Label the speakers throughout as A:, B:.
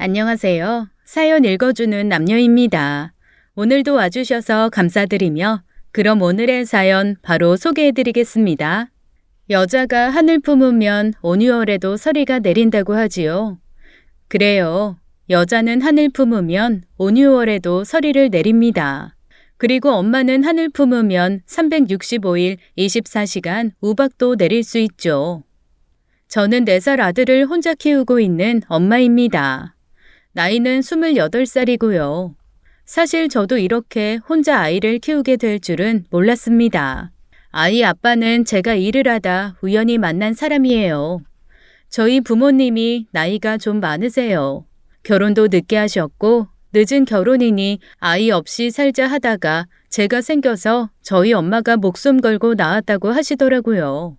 A: 안녕하세요. 사연 읽어주는 남녀입니다. 오늘도 와주셔서 감사드리며 그럼 오늘의 사연 바로 소개해드리겠습니다. 여자가 하늘 품으면 온유월에도 서리가 내린다고 하지요. 그래요. 여자는 하늘 품으면 온유월에도 서리를 내립니다. 그리고 엄마는 하늘 품으면 365일 24시간 우박도 내릴 수 있죠. 저는 4살 아들을 혼자 키우고 있는 엄마입니다. 나이는 28살이고요. 사실 저도 이렇게 혼자 아이를 키우게 될 줄은 몰랐습니다. 아이 아빠는 제가 일을 하다 우연히 만난 사람이에요. 저희 부모님이 나이가 좀 많으세요. 결혼도 늦게 하셨고 늦은 결혼이니 아이 없이 살자 하다가 제가 생겨서 저희 엄마가 목숨 걸고 낳았다고 하시더라고요.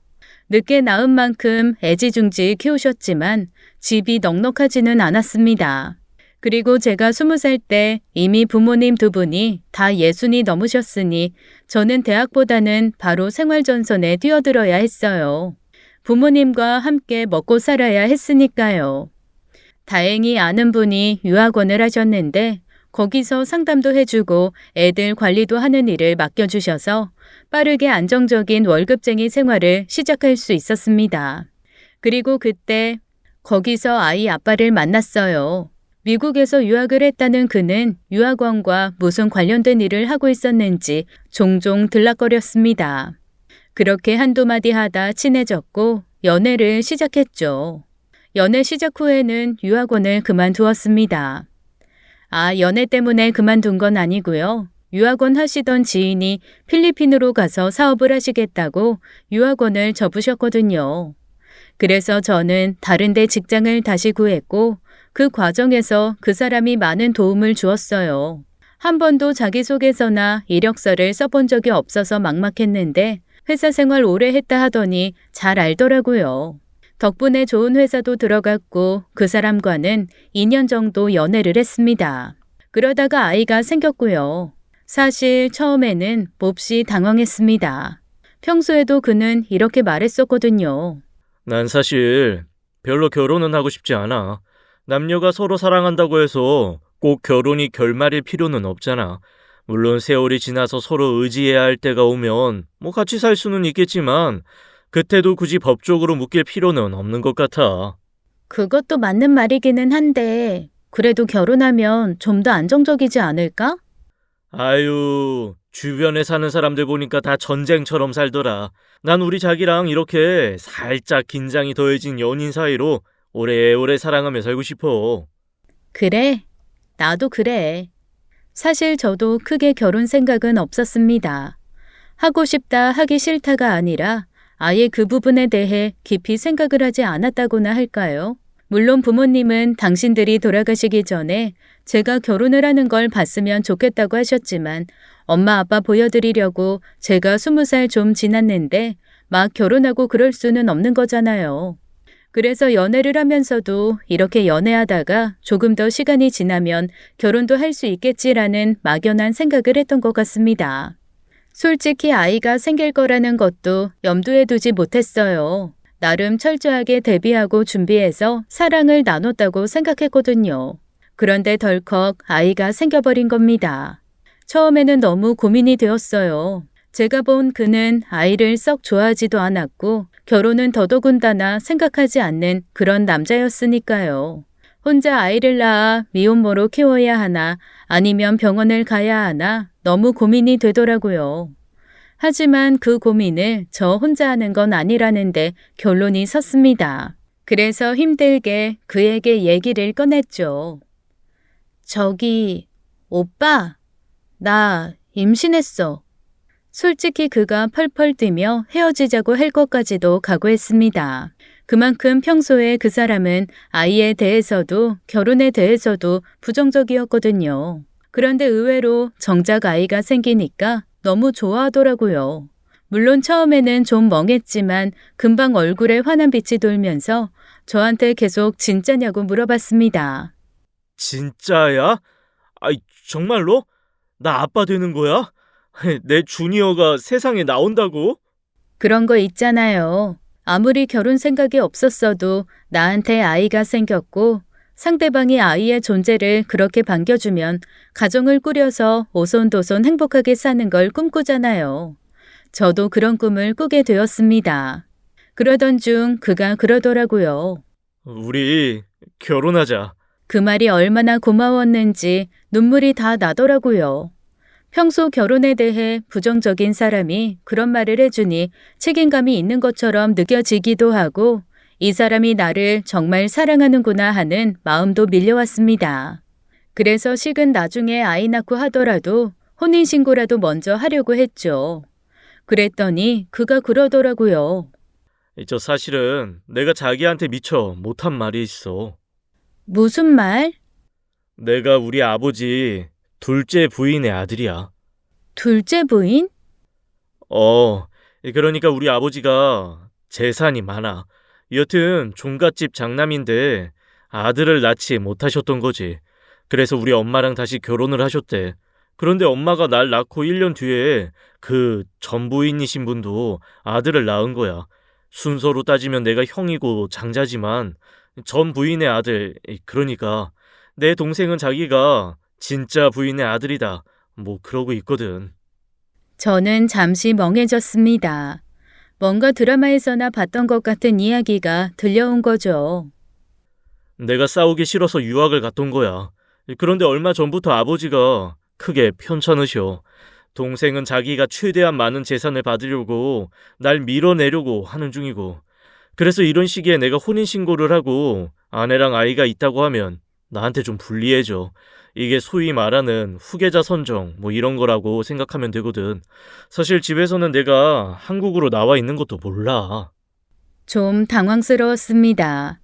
A: 늦게 낳은 만큼 애지중지 키우셨지만 집이 넉넉하지는 않았습니다. 그리고 제가 20살 때 이미 부모님 2분이 다 60이 넘으셨으니 저는 대학보다는 바로 생활전선에 뛰어들어야 했어요. 부모님과 함께 먹고 살아야 했으니까요. 다행히 아는 분이 유학원을 하셨는데 거기서 상담도 해주고 애들 관리도 하는 일을 맡겨주셔서 빠르게 안정적인 월급쟁이 생활을 시작할 수 있었습니다. 그리고 그때 거기서 아이 아빠를 만났어요. 미국에서 유학을 했다는 그는 유학원과 무슨 관련된 일을 하고 있었는지 종종 들락거렸습니다. 그렇게 한두 마디 하다 친해졌고 연애를 시작했죠. 연애 시작 후에는 유학원을 그만두었습니다. 연애 때문에 그만둔 건 아니고요. 유학원 하시던 지인이 필리핀으로 가서 사업을 하시겠다고 유학원을 접으셨거든요. 그래서 저는 다른 데 직장을 다시 구했고 그 과정에서 그 사람이 많은 도움을 주었어요. 한 번도 자기소개서나 이력서를 써본 적이 없어서 막막했는데 회사 생활 오래 했다 하더니 잘 알더라고요. 덕분에 좋은 회사도 들어갔고 그 사람과는 2년 정도 연애를 했습니다. 그러다가 아이가 생겼고요. 사실 처음에는 몹시 당황했습니다. 평소에도 그는 이렇게 말했었거든요.
B: 난 사실 별로 결혼은 하고 싶지 않아. 남녀가 서로 사랑한다고 해서 꼭 결혼이 결말일 필요는 없잖아. 물론 세월이 지나서 서로 의지해야 할 때가 오면 같이 살 수는 있겠지만 그때도 굳이 법적으로 묶일 필요는 없는 것 같아.
A: 그것도 맞는 말이기는 한데 그래도 결혼하면 좀 더 안정적이지 않을까?
B: 아유, 주변에 사는 사람들 보니까 다 전쟁처럼 살더라. 난 우리 자기랑 이렇게 살짝 긴장이 더해진 연인 사이로 오래오래 사랑하며 살고 싶어.
A: 그래, 나도 그래. 사실 저도 크게 결혼 생각은 없었습니다. 하고 싶다 하기 싫다가 아니라 아예 그 부분에 대해 깊이 생각을 하지 않았다고나 할까요? 물론 부모님은 당신들이 돌아가시기 전에 제가 결혼을 하는 걸 봤으면 좋겠다고 하셨지만 엄마 아빠 보여드리려고 제가 20살 좀 지났는데 막 결혼하고 그럴 수는 없는 거잖아요. 그래서 연애를 하면서도 이렇게 연애하다가 조금 더 시간이 지나면 결혼도 할 수 있겠지라는 막연한 생각을 했던 것 같습니다. 솔직히 아이가 생길 거라는 것도 염두에 두지 못했어요. 나름 철저하게 대비하고 준비해서 사랑을 나눴다고 생각했거든요. 그런데 덜컥 아이가 생겨버린 겁니다. 처음에는 너무 고민이 되었어요. 제가 본 그는 아이를 썩 좋아하지도 않았고 결혼은 더더군다나 생각하지 않는 그런 남자였으니까요. 혼자 아이를 낳아 미혼모로 키워야 하나 아니면 병원을 가야 하나 너무 고민이 되더라고요. 하지만 그 고민을 저 혼자 하는 건 아니라는데 결론이 섰습니다. 그래서 힘들게 그에게 얘기를 꺼냈죠. 저기, 오빠, 나 임신했어. 솔직히 그가 펄펄 뛰며 헤어지자고 할 것까지도 각오했습니다. 그만큼 평소에 그 사람은 아이에 대해서도 결혼에 대해서도 부정적이었거든요. 그런데 의외로 정작 아이가 생기니까 너무 좋아하더라고요. 물론 처음에는 좀 멍했지만 금방 얼굴에 환한 빛이 돌면서 저한테 계속 진짜냐고 물어봤습니다.
B: 진짜야? 아이, 정말로? 나 아빠 되는 거야? 내 주니어가 세상에 나온다고?
A: 그런 거 있잖아요. 아무리 결혼 생각이 없었어도 나한테 아이가 생겼고 상대방이 아이의 존재를 그렇게 반겨주면 가정을 꾸려서 오손도손 행복하게 사는 걸 꿈꾸잖아요. 저도 그런 꿈을 꾸게 되었습니다. 그러던 중 그가 그러더라고요.
B: 우리 결혼하자.
A: 그 말이 얼마나 고마웠는지 눈물이 다 나더라고요. 평소 결혼에 대해 부정적인 사람이 그런 말을 해주니 책임감이 있는 것처럼 느껴지기도 하고 이 사람이 나를 정말 사랑하는구나 하는 마음도 밀려왔습니다. 그래서 식은 나중에 아이 낳고 하더라도 혼인신고라도 먼저 하려고 했죠. 그랬더니 그가 그러더라고요.
B: 저 사실은 내가 자기한테 미처 못한 말이 있어.
A: 무슨 말?
B: 내가 우리 아버지 둘째 부인의 아들이야.
A: 둘째 부인?
B: 그러니까 우리 아버지가 재산이 많아. 여튼 종갓집 장남인데 아들을 낳지 못하셨던 거지. 그래서 우리 엄마랑 다시 결혼을 하셨대. 그런데 엄마가 날 낳고 1년 뒤에 그 전 부인이신 분도 아들을 낳은 거야. 순서로 따지면 내가 형이고 장자지만 전 부인의 아들, 그러니까 내 동생은 자기가 진짜 부인의 아들이다. 뭐 그러고 있거든.
A: 저는 잠시 멍해졌습니다. 뭔가 드라마에서나 봤던 것 같은 이야기가 들려온 거죠.
B: 내가 싸우기 싫어서 유학을 갔던 거야. 그런데 얼마 전부터 아버지가 크게 편찮으셔. 동생은 자기가 최대한 많은 재산을 받으려고 날 밀어내려고 하는 중이고. 그래서 이런 시기에 내가 혼인신고를 하고 아내랑 아이가 있다고 하면 나한테 좀 불리해져. 이게 소위 말하는 후계자 선정 뭐 이런 거라고 생각하면 되거든. 사실 집에서는 내가 한국으로 나와 있는 것도 몰라.
A: 좀 당황스러웠습니다.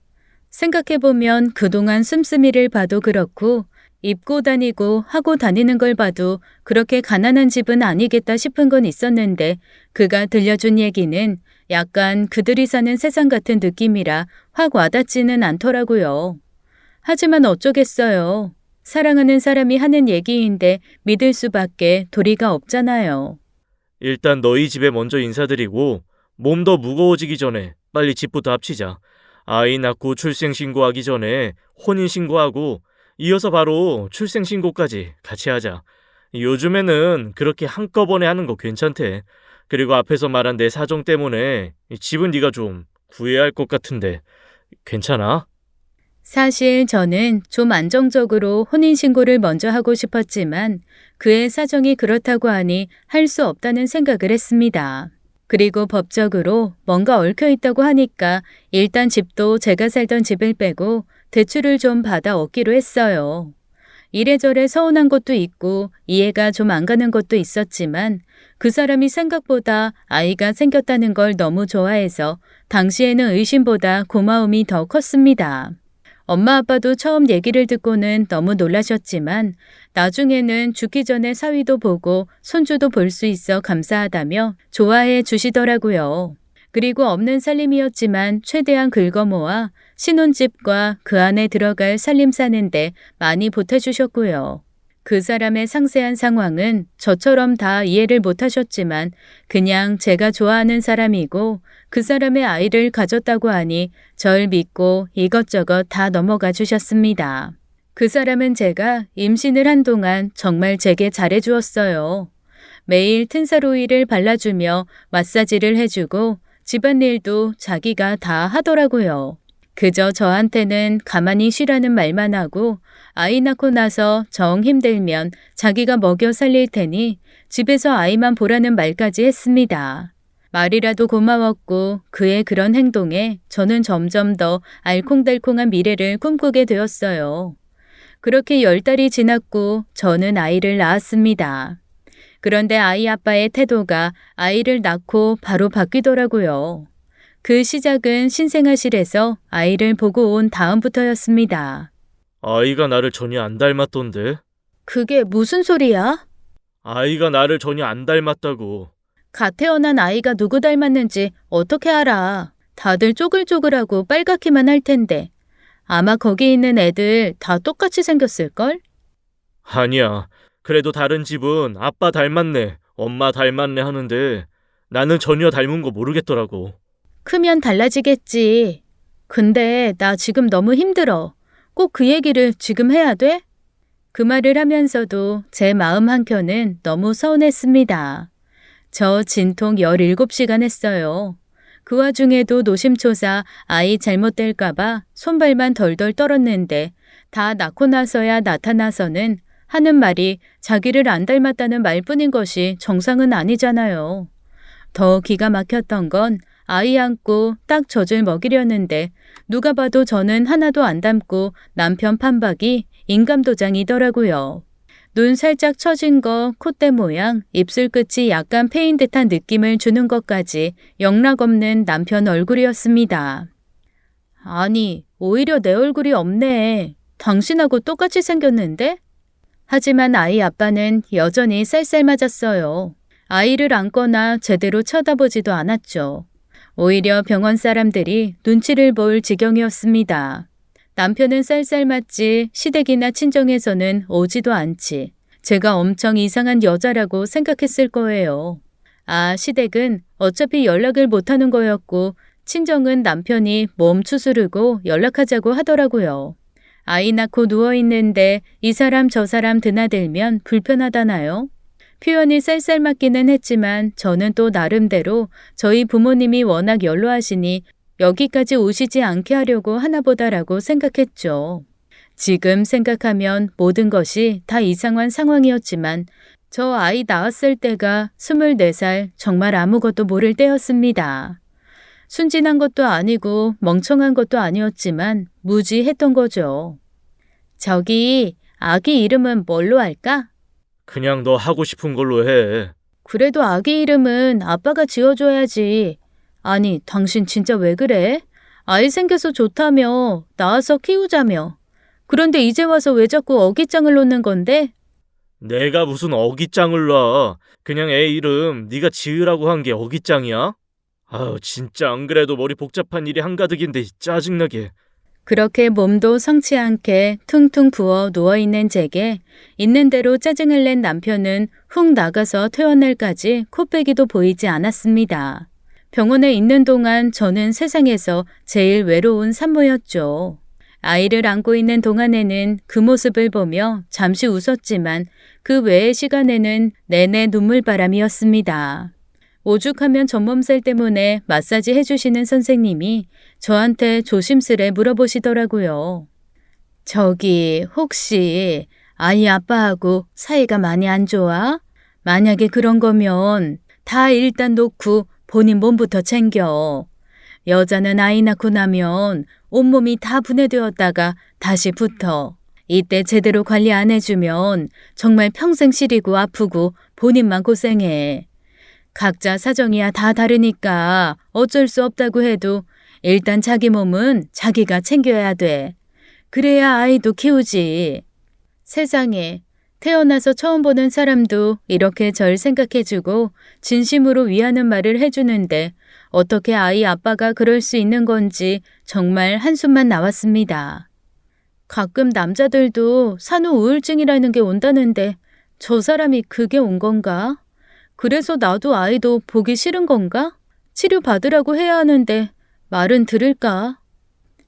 A: 생각해보면 그동안 씀씀이를 봐도 그렇고 입고 다니고 하고 다니는 걸 봐도 그렇게 가난한 집은 아니겠다 싶은 건 있었는데 그가 들려준 얘기는 약간 그들이 사는 세상 같은 느낌이라 확 와닿지는 않더라고요. 하지만 어쩌겠어요. 사랑하는 사람이 하는 얘기인데 믿을 수밖에 도리가 없잖아요.
B: 일단 너희 집에 먼저 인사드리고 몸 더 무거워지기 전에 빨리 집부터 합치자. 아이 낳고 출생신고하기 전에 혼인신고하고 이어서 바로 출생신고까지 같이 하자. 요즘에는 그렇게 한꺼번에 하는 거 괜찮대. 그리고 앞에서 말한 내 사정 때문에 집은 네가 좀 구해야 할 것 같은데 괜찮아?
A: 사실 저는 좀 안정적으로 혼인신고를 먼저 하고 싶었지만 그의 사정이 그렇다고 하니 할 수 없다는 생각을 했습니다. 그리고 법적으로 뭔가 얽혀 있다고 하니까 일단 집도 제가 살던 집을 빼고 대출을 좀 받아 얻기로 했어요. 이래저래 서운한 것도 있고 이해가 좀 안 가는 것도 있었지만 그 사람이 생각보다 아이가 생겼다는 걸 너무 좋아해서 당시에는 의심보다 고마움이 더 컸습니다. 엄마 아빠도 처음 얘기를 듣고는 너무 놀라셨지만 나중에는 죽기 전에 사위도 보고 손주도 볼 수 있어 감사하다며 좋아해 주시더라고요. 그리고 없는 살림이었지만 최대한 긁어모아 신혼집과 그 안에 들어갈 살림 사는데 많이 보태주셨고요. 그 사람의 상세한 상황은 저처럼 다 이해를 못하셨지만 그냥 제가 좋아하는 사람이고 그 사람의 아이를 가졌다고 하니 절 믿고 이것저것 다 넘어가 주셨습니다. 그 사람은 제가 임신을 한 동안 정말 제게 잘해주었어요. 매일 튼살오일을 발라주며 마사지를 해주고 집안일도 자기가 다 하더라고요. 그저 저한테는 가만히 쉬라는 말만 하고 아이 낳고 나서 정 힘들면 자기가 먹여 살릴 테니 집에서 아이만 보라는 말까지 했습니다. 말이라도 고마웠고 그의 그런 행동에 저는 점점 더 알콩달콩한 미래를 꿈꾸게 되었어요. 그렇게 10달이 지났고 저는 아이를 낳았습니다. 그런데 아이 아빠의 태도가 아이를 낳고 바로 바뀌더라고요. 그 시작은 신생아실에서 아이를 보고 온 다음부터였습니다.
B: 아이가 나를 전혀 안 닮았던데?
A: 그게 무슨 소리야?
B: 아이가 나를 전혀 안 닮았다고.
A: 갓 태어난 아이가 누구 닮았는지 어떻게 알아? 다들 쪼글쪼글하고 빨갛기만 할 텐데. 아마 거기 있는 애들 다 똑같이 생겼을걸?
B: 아니야. 그래도 다른 집은 아빠 닮았네, 엄마 닮았네 하는데 나는 전혀 닮은 거 모르겠더라고.
A: 크면 달라지겠지. 근데 나 지금 너무 힘들어. 꼭 그 얘기를 지금 해야 돼? 그 말을 하면서도 제 마음 한켠은 너무 서운했습니다. 저 진통 17시간 했어요. 그 와중에도 노심초사 아이 잘못될까봐 손발만 덜덜 떨었는데 다 낳고 나서야 나타나서는 하는 말이 자기를 안 닮았다는 말뿐인 것이 정상은 아니잖아요. 더 기가 막혔던 건 아이 안고 딱 젖을 먹이려는데 누가 봐도 저는 하나도 안 닮고 남편 판박이 인감도장이더라고요. 눈 살짝 처진 거, 콧대 모양, 입술 끝이 약간 패인 듯한 느낌을 주는 것까지 영락없는 남편 얼굴이었습니다. 아니, 오히려 내 얼굴이 없네. 당신하고 똑같이 생겼는데? 하지만 아이 아빠는 여전히 쌀쌀맞았어요. 아이를 안거나 제대로 쳐다보지도 않았죠. 오히려 병원 사람들이 눈치를 볼 지경이었습니다. 남편은 쌀쌀맞지 시댁이나 친정에서는 오지도 않지. 제가 엄청 이상한 여자라고 생각했을 거예요. 아, 시댁은 어차피 연락을 못하는 거였고 친정은 남편이 몸 추스르고 연락하자고 하더라고요. 아이 낳고 누워있는데 이 사람 저 사람 드나들면 불편하다나요? 표현이 쌀쌀맞기는 했지만 저는 또 나름대로 저희 부모님이 워낙 연로하시니 여기까지 오시지 않게 하려고 하나 보다라고 생각했죠. 지금 생각하면 모든 것이 다 이상한 상황이었지만 저 아이 낳았을 때가 24살 정말 아무것도 모를 때였습니다. 순진한 것도 아니고 멍청한 것도 아니었지만 무지했던 거죠. 저기 아기 이름은 뭘로 할까?
B: 그냥 너 하고 싶은 걸로 해.
A: 그래도 아기 이름은 아빠가 지어줘야지. 아니, 당신 진짜 왜 그래? 아이 생겨서 좋다며, 낳아서 키우자며. 그런데 이제 와서 왜 자꾸 어깃장을 놓는 건데?
B: 내가 무슨 어깃장을 놔. 그냥 애 이름 네가 지으라고 한 게 어깃장이야? 아유, 진짜 안 그래도 머리 복잡한 일이 한가득인데 짜증나게.
A: 그렇게 몸도 성치 않게 퉁퉁 부어 누워있는 제게 있는 대로 짜증을 낸 남편은 훅 나가서 퇴원날까지 코빼기도 보이지 않았습니다. 병원에 있는 동안 저는 세상에서 제일 외로운 산모였죠. 아이를 안고 있는 동안에는 그 모습을 보며 잠시 웃었지만 그 외의 시간에는 내내 눈물바람이었습니다. 오죽하면 전몸살 때문에 마사지 해주시는 선생님이 저한테 조심스레 물어보시더라고요. 저기 혹시 아이 아빠하고 사이가 많이 안 좋아? 만약에 그런 거면 다 일단 놓고 본인 몸부터 챙겨. 여자는 아이 낳고 나면 온몸이 다 분해되었다가 다시 붙어. 이때 제대로 관리 안 해주면 정말 평생 시리고 아프고 본인만 고생해. 각자 사정이야 다 다르니까 어쩔 수 없다고 해도 일단 자기 몸은 자기가 챙겨야 돼. 그래야 아이도 키우지. 세상에 태어나서 처음 보는 사람도 이렇게 절 생각해주고 진심으로 위하는 말을 해주는데 어떻게 아이 아빠가 그럴 수 있는 건지 정말 한숨만 나왔습니다. 가끔 남자들도 산후 우울증이라는 게 온다는데 저 사람이 그게 온 건가? 그래서 나도 아이도 보기 싫은 건가? 치료받으라고 해야 하는데 말은 들을까?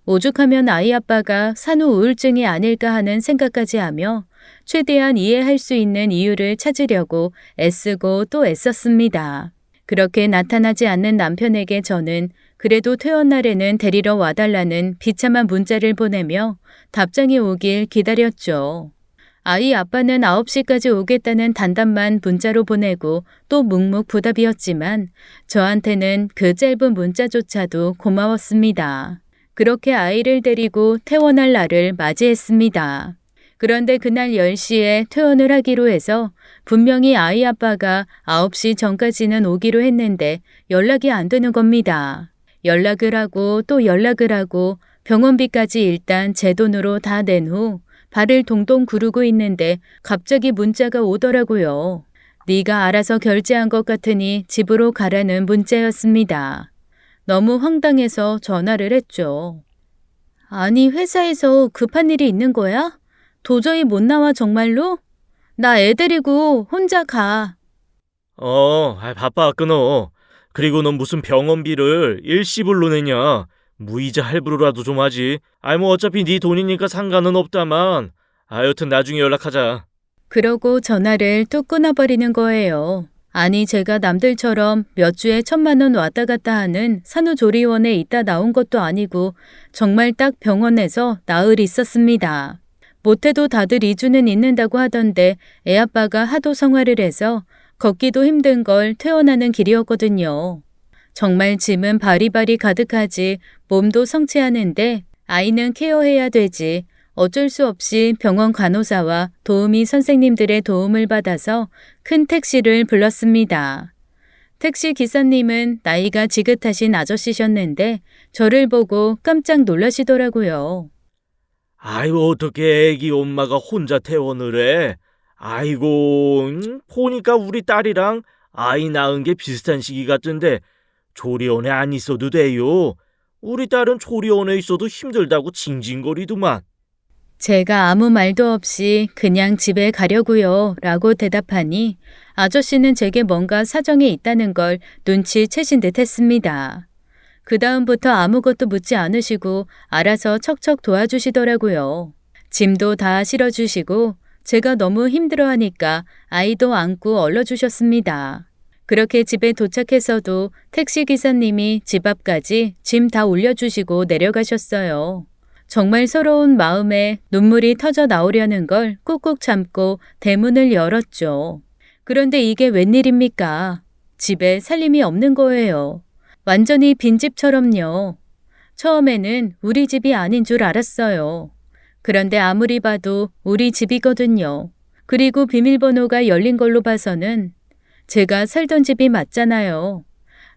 A: 오죽하면 아이 아빠가 산후 우울증이 아닐까 하는 생각까지 하며 최대한 이해할 수 있는 이유를 찾으려고 애쓰고 또 애썼습니다. 그렇게 나타나지 않는 남편에게 저는 그래도 퇴원날에는 데리러 와달라는 비참한 문자를 보내며 답장이 오길 기다렸죠. 아이 아빠는 9시까지 오겠다는 단답만 문자로 보내고 또 묵묵부답이었지만 저한테는 그 짧은 문자조차도 고마웠습니다. 그렇게 아이를 데리고 퇴원할 날을 맞이했습니다. 그런데 그날 10시에 퇴원을 하기로 해서 분명히 아이 아빠가 9시 전까지는 오기로 했는데 연락이 안 되는 겁니다. 연락을 하고 또 연락을 하고 병원비까지 일단 제 돈으로 다 낸 후 발을 동동 구르고 있는데 갑자기 문자가 오더라고요. 네가 알아서 결제한 것 같으니 집으로 가라는 문자였습니다. 너무 황당해서 전화를 했죠. 아니, 회사에서 급한 일이 있는 거야? 도저히 못 나와 정말로? 나 애 데리고 혼자 가.
B: 바빠 끊어. 그리고 넌 무슨 병원비를 일시불로 내냐? 무이자 할부로라도 좀 하지. 아이 뭐 어차피 네 돈이니까 상관은 없다만. 여튼 나중에 연락하자.
A: 그러고 전화를 뚝 끊어버리는 거예요. 아니, 제가 남들처럼 몇 주에 1,000만 원 왔다 갔다 하는 산후조리원에 있다 나온 것도 아니고 정말 딱 병원에서 나흘 있었습니다. 못해도 다들 2주는 있는다고 하던데 애아빠가 하도 성화를 해서 걷기도 힘든 걸 퇴원하는 길이었거든요. 정말 짐은 바리바리 가득하지 몸도 성취하는데 아이는 케어해야 되지. 어쩔 수 없이 병원 간호사와 도우미 선생님들의 도움을 받아서 큰 택시를 불렀습니다. 택시 기사님은 나이가 지긋하신 아저씨셨는데 저를 보고 깜짝 놀라시더라고요.
B: 아이고 어떻게 애기 엄마가 혼자 퇴원을 해? 아이고 보니까 우리 딸이랑 아이 낳은 게 비슷한 시기 같은데 조리원에 안 있어도 돼요. 우리 딸은 조리원에 있어도 힘들다고 징징거리더만.
A: 제가 아무 말도 없이 그냥 집에 가려고요 라고 대답하니 아저씨는 제게 뭔가 사정이 있다는 걸 눈치채신 듯 했습니다. 그 다음부터 아무것도 묻지 않으시고 알아서 척척 도와주시더라고요. 짐도 다 실어주시고 제가 너무 힘들어하니까 아이도 안고 얼러주셨습니다. 그렇게 집에 도착해서도 택시기사님이 집 앞까지 짐 다 올려주시고 내려가셨어요. 정말 서러운 마음에 눈물이 터져 나오려는 걸 꾹꾹 참고 대문을 열었죠. 그런데 이게 웬일입니까? 집에 살림이 없는 거예요. 완전히 빈집처럼요. 처음에는 우리 집이 아닌 줄 알았어요. 그런데 아무리 봐도 우리 집이거든요. 그리고 비밀번호가 열린 걸로 봐서는 제가 살던 집이 맞잖아요.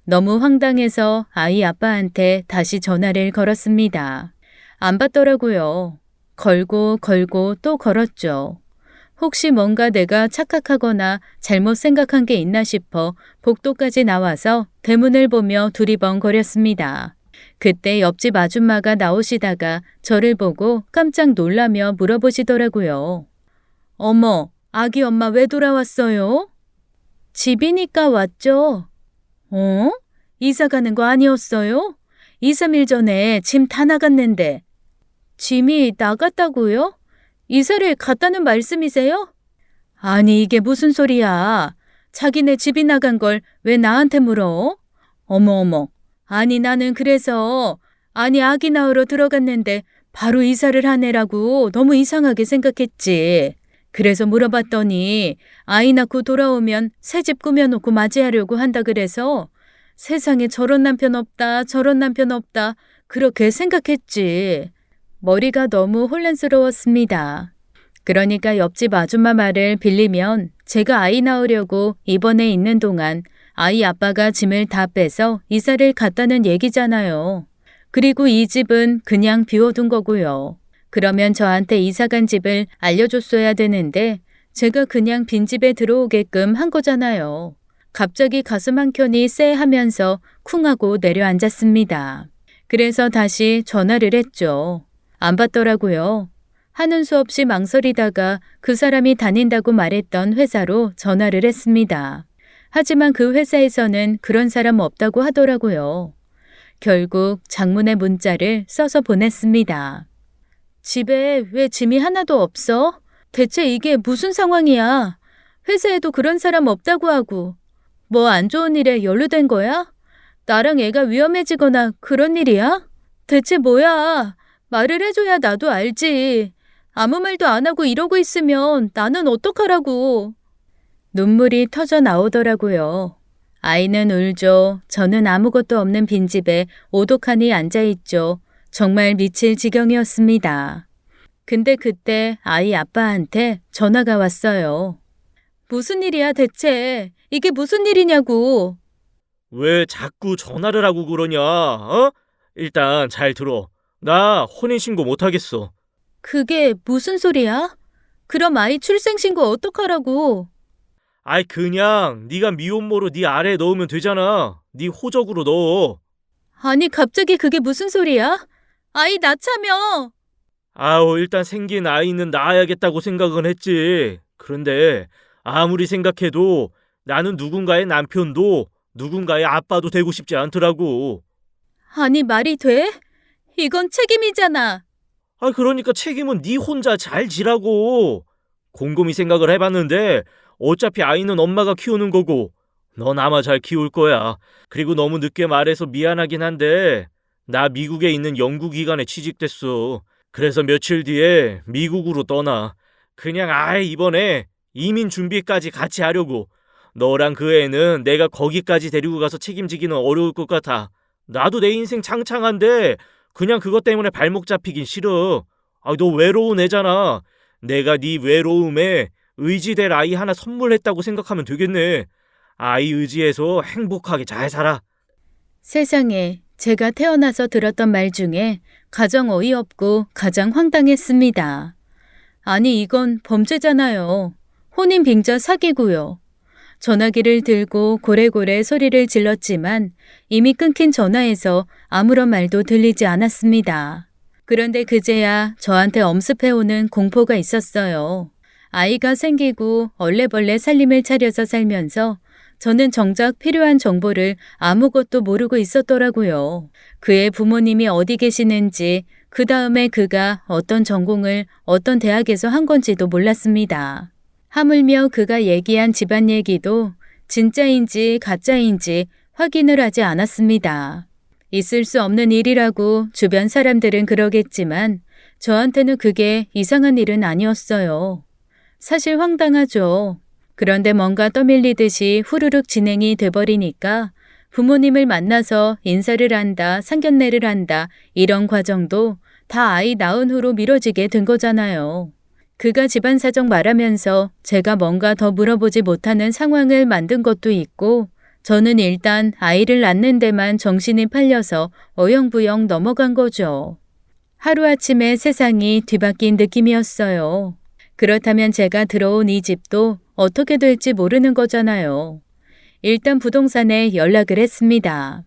A: 너무 황당해서 아이 아빠한테 다시 전화를 걸었습니다. 안 받더라고요. 걸고 또 걸었죠. 혹시 뭔가 내가 착각하거나 잘못 생각한 게 있나 싶어 복도까지 나와서 대문을 보며 두리번거렸습니다. 그때 옆집 아줌마가 나오시다가 저를 보고 깜짝 놀라며 물어보시더라고요. 어머, 아기 엄마 왜 돌아왔어요? 집이니까 왔죠. 어? 이사 가는 거 아니었어요? 2, 3일 전에 짐 다 나갔는데. 짐이 나갔다고요? 이사를 갔다는 말씀이세요? 아니, 이게 무슨 소리야. 자기네 집이 나간 걸 왜 나한테 물어? 어머. 아니, 나는 그래서 아기 낳으러 들어갔는데 바로 이사를 하네라고 너무 이상하게 생각했지. 그래서 물어봤더니 아이 낳고 돌아오면 새 집 꾸며놓고 맞이하려고 한다 그래서 세상에 저런 남편 없다, 저런 남편 없다 그렇게 생각했지. 머리가 너무 혼란스러웠습니다. 그러니까 옆집 아줌마 말을 빌리면 제가 아이 낳으려고 입원해 있는 동안 아이 아빠가 짐을 다 빼서 이사를 갔다는 얘기잖아요. 그리고 이 집은 그냥 비워둔 거고요. 그러면 저한테 이사 간 집을 알려줬어야 되는데 제가 그냥 빈집에 들어오게끔 한 거잖아요. 갑자기 가슴 한켠이 쎄하면서 쿵하고 내려앉았습니다. 그래서 다시 전화를 했죠. 안 받더라고요. 하는 수 없이 망설이다가 그 사람이 다닌다고 말했던 회사로 전화를 했습니다. 하지만 그 회사에서는 그런 사람 없다고 하더라고요. 결국 장문의 문자를 써서 보냈습니다. 집에 왜 짐이 하나도 없어? 대체 이게 무슨 상황이야? 회사에도 그런 사람 없다고 하고. 뭐 안 좋은 일에 연루된 거야? 나랑 애가 위험해지거나 그런 일이야? 대체 뭐야? 말을 해줘야 나도 알지. 아무 말도 안 하고 이러고 있으면 나는 어떡하라고. 눈물이 터져 나오더라고요. 아이는 울죠. 저는 아무것도 없는 빈집에 오독하니 앉아있죠. 정말 미칠 지경이었습니다. 근데 그때 아이 아빠한테 전화가 왔어요. 무슨 일이야 대체? 이게 무슨 일이냐고.
B: 왜 자꾸 전화를 하고 그러냐? 어? 일단 잘 들어. 나 혼인신고 못하겠어.
A: 그게 무슨 소리야? 그럼 아이 출생신고 어떡하라고?
B: 아이 그냥 네가 미혼모로 네 아래에 넣으면 되잖아. 네 호적으로 넣어.
A: 아니 갑자기 그게 무슨 소리야? 아이 낳자며.
B: 아우 일단 생긴 아이는 낳아야겠다고 생각은 했지. 그런데 아무리 생각해도 나는 누군가의 남편도 누군가의 아빠도 되고 싶지 않더라고.
A: 아니 말이 돼? 이건 책임이잖아.
B: 그러니까 책임은 네 혼자 잘 지라고. 곰곰이 생각을 해봤는데 어차피 아이는 엄마가 키우는 거고 넌 아마 잘 키울 거야. 그리고 너무 늦게 말해서 미안하긴 한데 나 미국에 있는 연구기관에 취직됐어. 그래서 며칠 뒤에 미국으로 떠나. 그냥 아예 이번에 이민 준비까지 같이 하려고. 너랑 그 애는 내가 거기까지 데리고 가서 책임지기는 어려울 것 같아. 나도 내 인생 창창한데 그냥 그것 때문에 발목 잡히긴 싫어. 너 외로운 애잖아. 내가 네 외로움에 의지될 아이 하나 선물했다고 생각하면 되겠네. 아이 의지해서 행복하게 잘 살아.
A: 세상에, 제가 태어나서 들었던 말 중에 가장 어이없고 가장 황당했습니다. 아니, 이건 범죄잖아요. 혼인 빙자 사기고요. 전화기를 들고 고래고래 소리를 질렀지만 이미 끊긴 전화에서 아무런 말도 들리지 않았습니다. 그런데 그제야 저한테 엄습해오는 공포가 있었어요. 아이가 생기고 얼레벌레 살림을 차려서 살면서 저는 정작 필요한 정보를 아무것도 모르고 있었더라고요. 그의 부모님이 어디 계시는지, 그 다음에 그가 어떤 전공을 어떤 대학에서 한 건지도 몰랐습니다. 하물며 그가 얘기한 집안 얘기도 진짜인지 가짜인지 확인을 하지 않았습니다. 있을 수 없는 일이라고 주변 사람들은 그러겠지만 저한테는 그게 이상한 일은 아니었어요. 사실 황당하죠. 그런데 뭔가 떠밀리듯이 후루룩 진행이 돼버리니까 부모님을 만나서 인사를 한다, 상견례를 한다, 이런 과정도 다 아이 낳은 후로 미뤄지게 된 거잖아요. 그가 집안 사정 말하면서 제가 뭔가 더 물어보지 못하는 상황을 만든 것도 있고, 저는 일단 아이를 낳는 데만 정신이 팔려서 어영부영 넘어간 거죠. 하루아침에 세상이 뒤바뀐 느낌이었어요. 그렇다면 제가 들어온 이 집도 어떻게 될지 모르는 거잖아요. 일단 부동산에 연락을 했습니다.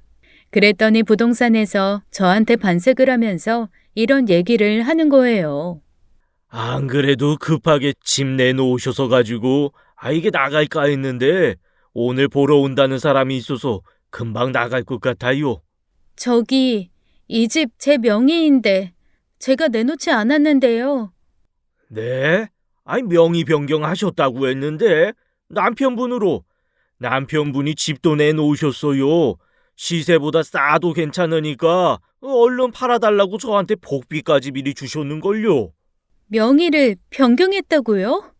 A: 그랬더니 부동산에서 저한테 반색을 하면서 이런 얘기를 하는 거예요.
B: 안 그래도 급하게 집 내놓으셔서 가지고 이게 나갈까 했는데 오늘 보러 온다는 사람이 있어서 금방 나갈 것 같아요.
A: 저기, 이 집 제 명의인데 제가 내놓지 않았는데요.
B: 네? 명의 변경하셨다고 했는데 남편분으로. 남편분이 집도 내놓으셨어요. 시세보다 싸도 괜찮으니까 얼른 팔아달라고 저한테 복비까지 미리 주셨는걸요.
A: 명의를 변경했다고요?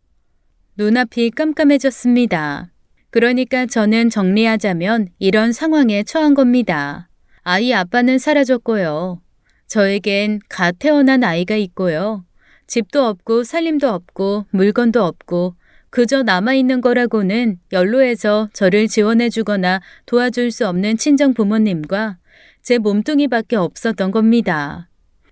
A: 눈앞이 깜깜해졌습니다. 그러니까 저는 정리하자면 이런 상황에 처한 겁니다. 아이 아빠는 사라졌고요. 저에겐 갓 태어난 아이가 있고요. 집도 없고 살림도 없고 물건도 없고 그저 남아있는 거라고는 연로해서 저를 지원해주거나 도와줄 수 없는 친정 부모님과 제 몸뚱이밖에 없었던 겁니다.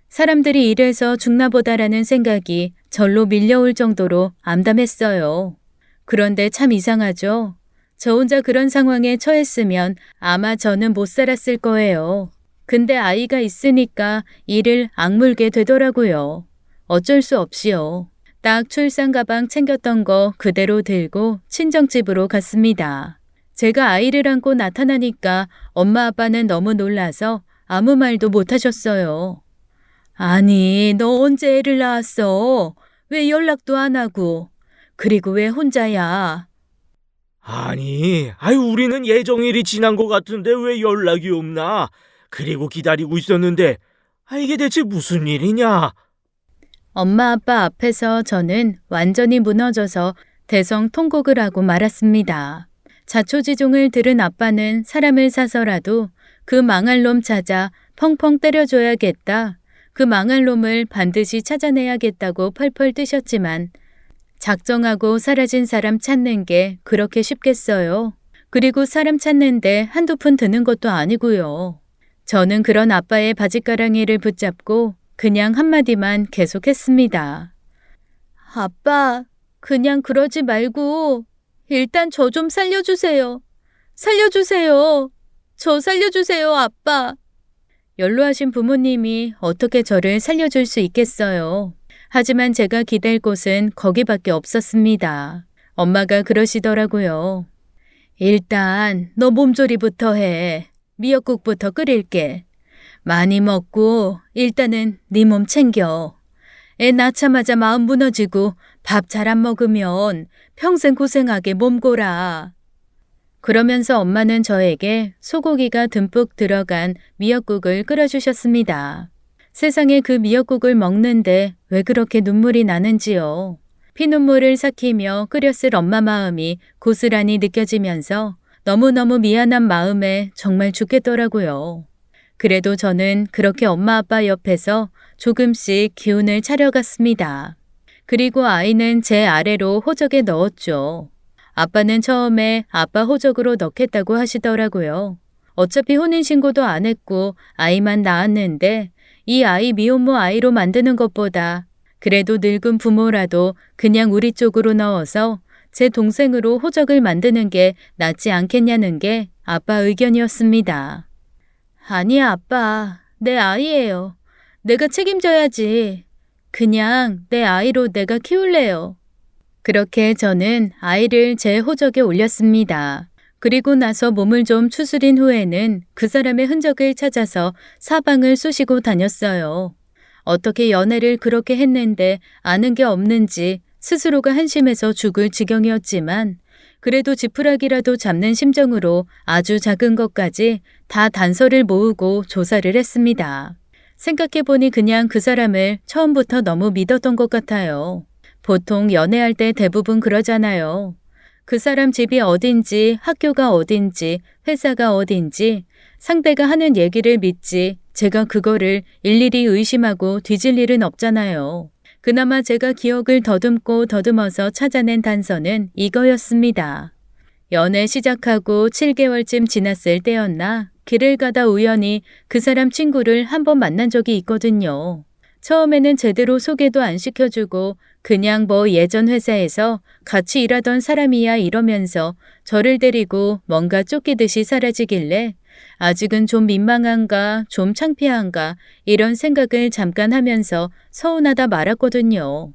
A: 사람들이 이래서 죽나보다라는 생각이 절로 밀려올 정도로 암담했어요. 그런데 참 이상하죠? 저 혼자 그런 상황에 처했으면 아마 저는 못 살았을 거예요. 근데 아이가 있으니까 이를 악물게 되더라고요. 어쩔 수 없이요. 딱 출산 가방 챙겼던 거 그대로 들고 친정집으로 갔습니다. 제가 아이를 안고 나타나니까 엄마 아빠는 너무 놀라서 아무 말도 못 하셨어요. 아니, 너 언제 애를 낳았어? 왜 연락도 안 하고? 그리고 왜 혼자야?
B: 아니, 우리는 예정일이 지난 것 같은데 왜 연락이 없나? 그리고 기다리고 있었는데, 이게 대체 무슨 일이냐?
A: 엄마 아빠 앞에서 저는 완전히 무너져서 대성통곡을 하고 말았습니다. 자초지종을 들은 아빠는 사람을 사서라도 그 망할 놈 찾아 펑펑 때려줘야겠다. 그 망할 놈을 반드시 찾아내야겠다고 펄펄 뛰셨지만 작정하고 사라진 사람 찾는 게 그렇게 쉽겠어요. 그리고 사람 찾는데 한두 푼 드는 것도 아니고요. 저는 그런 아빠의 바짓가랑이를 붙잡고 그냥 한마디만 계속했습니다. 아빠, 그냥 그러지 말고 일단 저 좀 살려주세요. 살려주세요. 저 살려주세요, 아빠. 연로하신 부모님이 어떻게 저를 살려줄 수 있겠어요. 하지만 제가 기댈 곳은 거기밖에 없었습니다. 엄마가 그러시더라고요. 일단 너 몸조리부터 해. 미역국부터 끓일게. 많이 먹고 일단은 네 몸 챙겨. 애 낳자마자 마음 무너지고 밥 잘 안 먹으면 평생 고생하게 몸고라. 그러면서 엄마는 저에게 소고기가 듬뿍 들어간 미역국을 끓여주셨습니다. 세상에 그 미역국을 먹는데 왜 그렇게 눈물이 나는지요. 피눈물을 삭히며 끓였을 엄마 마음이 고스란히 느껴지면서 너무너무 미안한 마음에 정말 죽겠더라고요. 그래도 저는 그렇게 엄마 아빠 옆에서 조금씩 기운을 차려갔습니다. 그리고 아이는 제 아래로 호적에 넣었죠. 아빠는 처음에 아빠 호적으로 넣겠다고 하시더라고요. 어차피 혼인신고도 안 했고 아이만 낳았는데 이 아이 미혼모 아이로 만드는 것보다 그래도 늙은 부모라도 그냥 우리 쪽으로 넣어서 제 동생으로 호적을 만드는 게 낫지 않겠냐는 게 아빠 의견이었습니다. 아니야, 아빠. 내 아이예요. 내가 책임져야지. 그냥 내 아이로 내가 키울래요. 그렇게 저는 아이를 제 호적에 올렸습니다. 그리고 나서 몸을 좀 추스린 후에는 그 사람의 흔적을 찾아서 사방을 쑤시고 다녔어요. 어떻게 연애를 그렇게 했는데 아는 게 없는지 스스로가 한심해서 죽을 지경이었지만 그래도 지푸라기라도 잡는 심정으로 아주 작은 것까지 다 단서를 모으고 조사를 했습니다. 생각해보니 그냥 그 사람을 처음부터 너무 믿었던 것 같아요. 보통 연애할 때 대부분 그러잖아요. 그 사람 집이 어딘지, 학교가 어딘지, 회사가 어딘지 상대가 하는 얘기를 믿지 제가 그거를 일일이 의심하고 뒤질 일은 없잖아요. 그나마 제가 기억을 더듬고 더듬어서 찾아낸 단서는 이거였습니다. 연애 시작하고 7개월쯤 지났을 때였나 길을 가다 우연히 그 사람 친구를 한번 만난 적이 있거든요. 처음에는 제대로 소개도 안 시켜주고 그냥 뭐 예전 회사에서 같이 일하던 사람이야 이러면서 저를 데리고 뭔가 쫓기듯이 사라지길래 아직은 좀 민망한가 좀 창피한가 이런 생각을 잠깐 하면서 서운하다 말았거든요.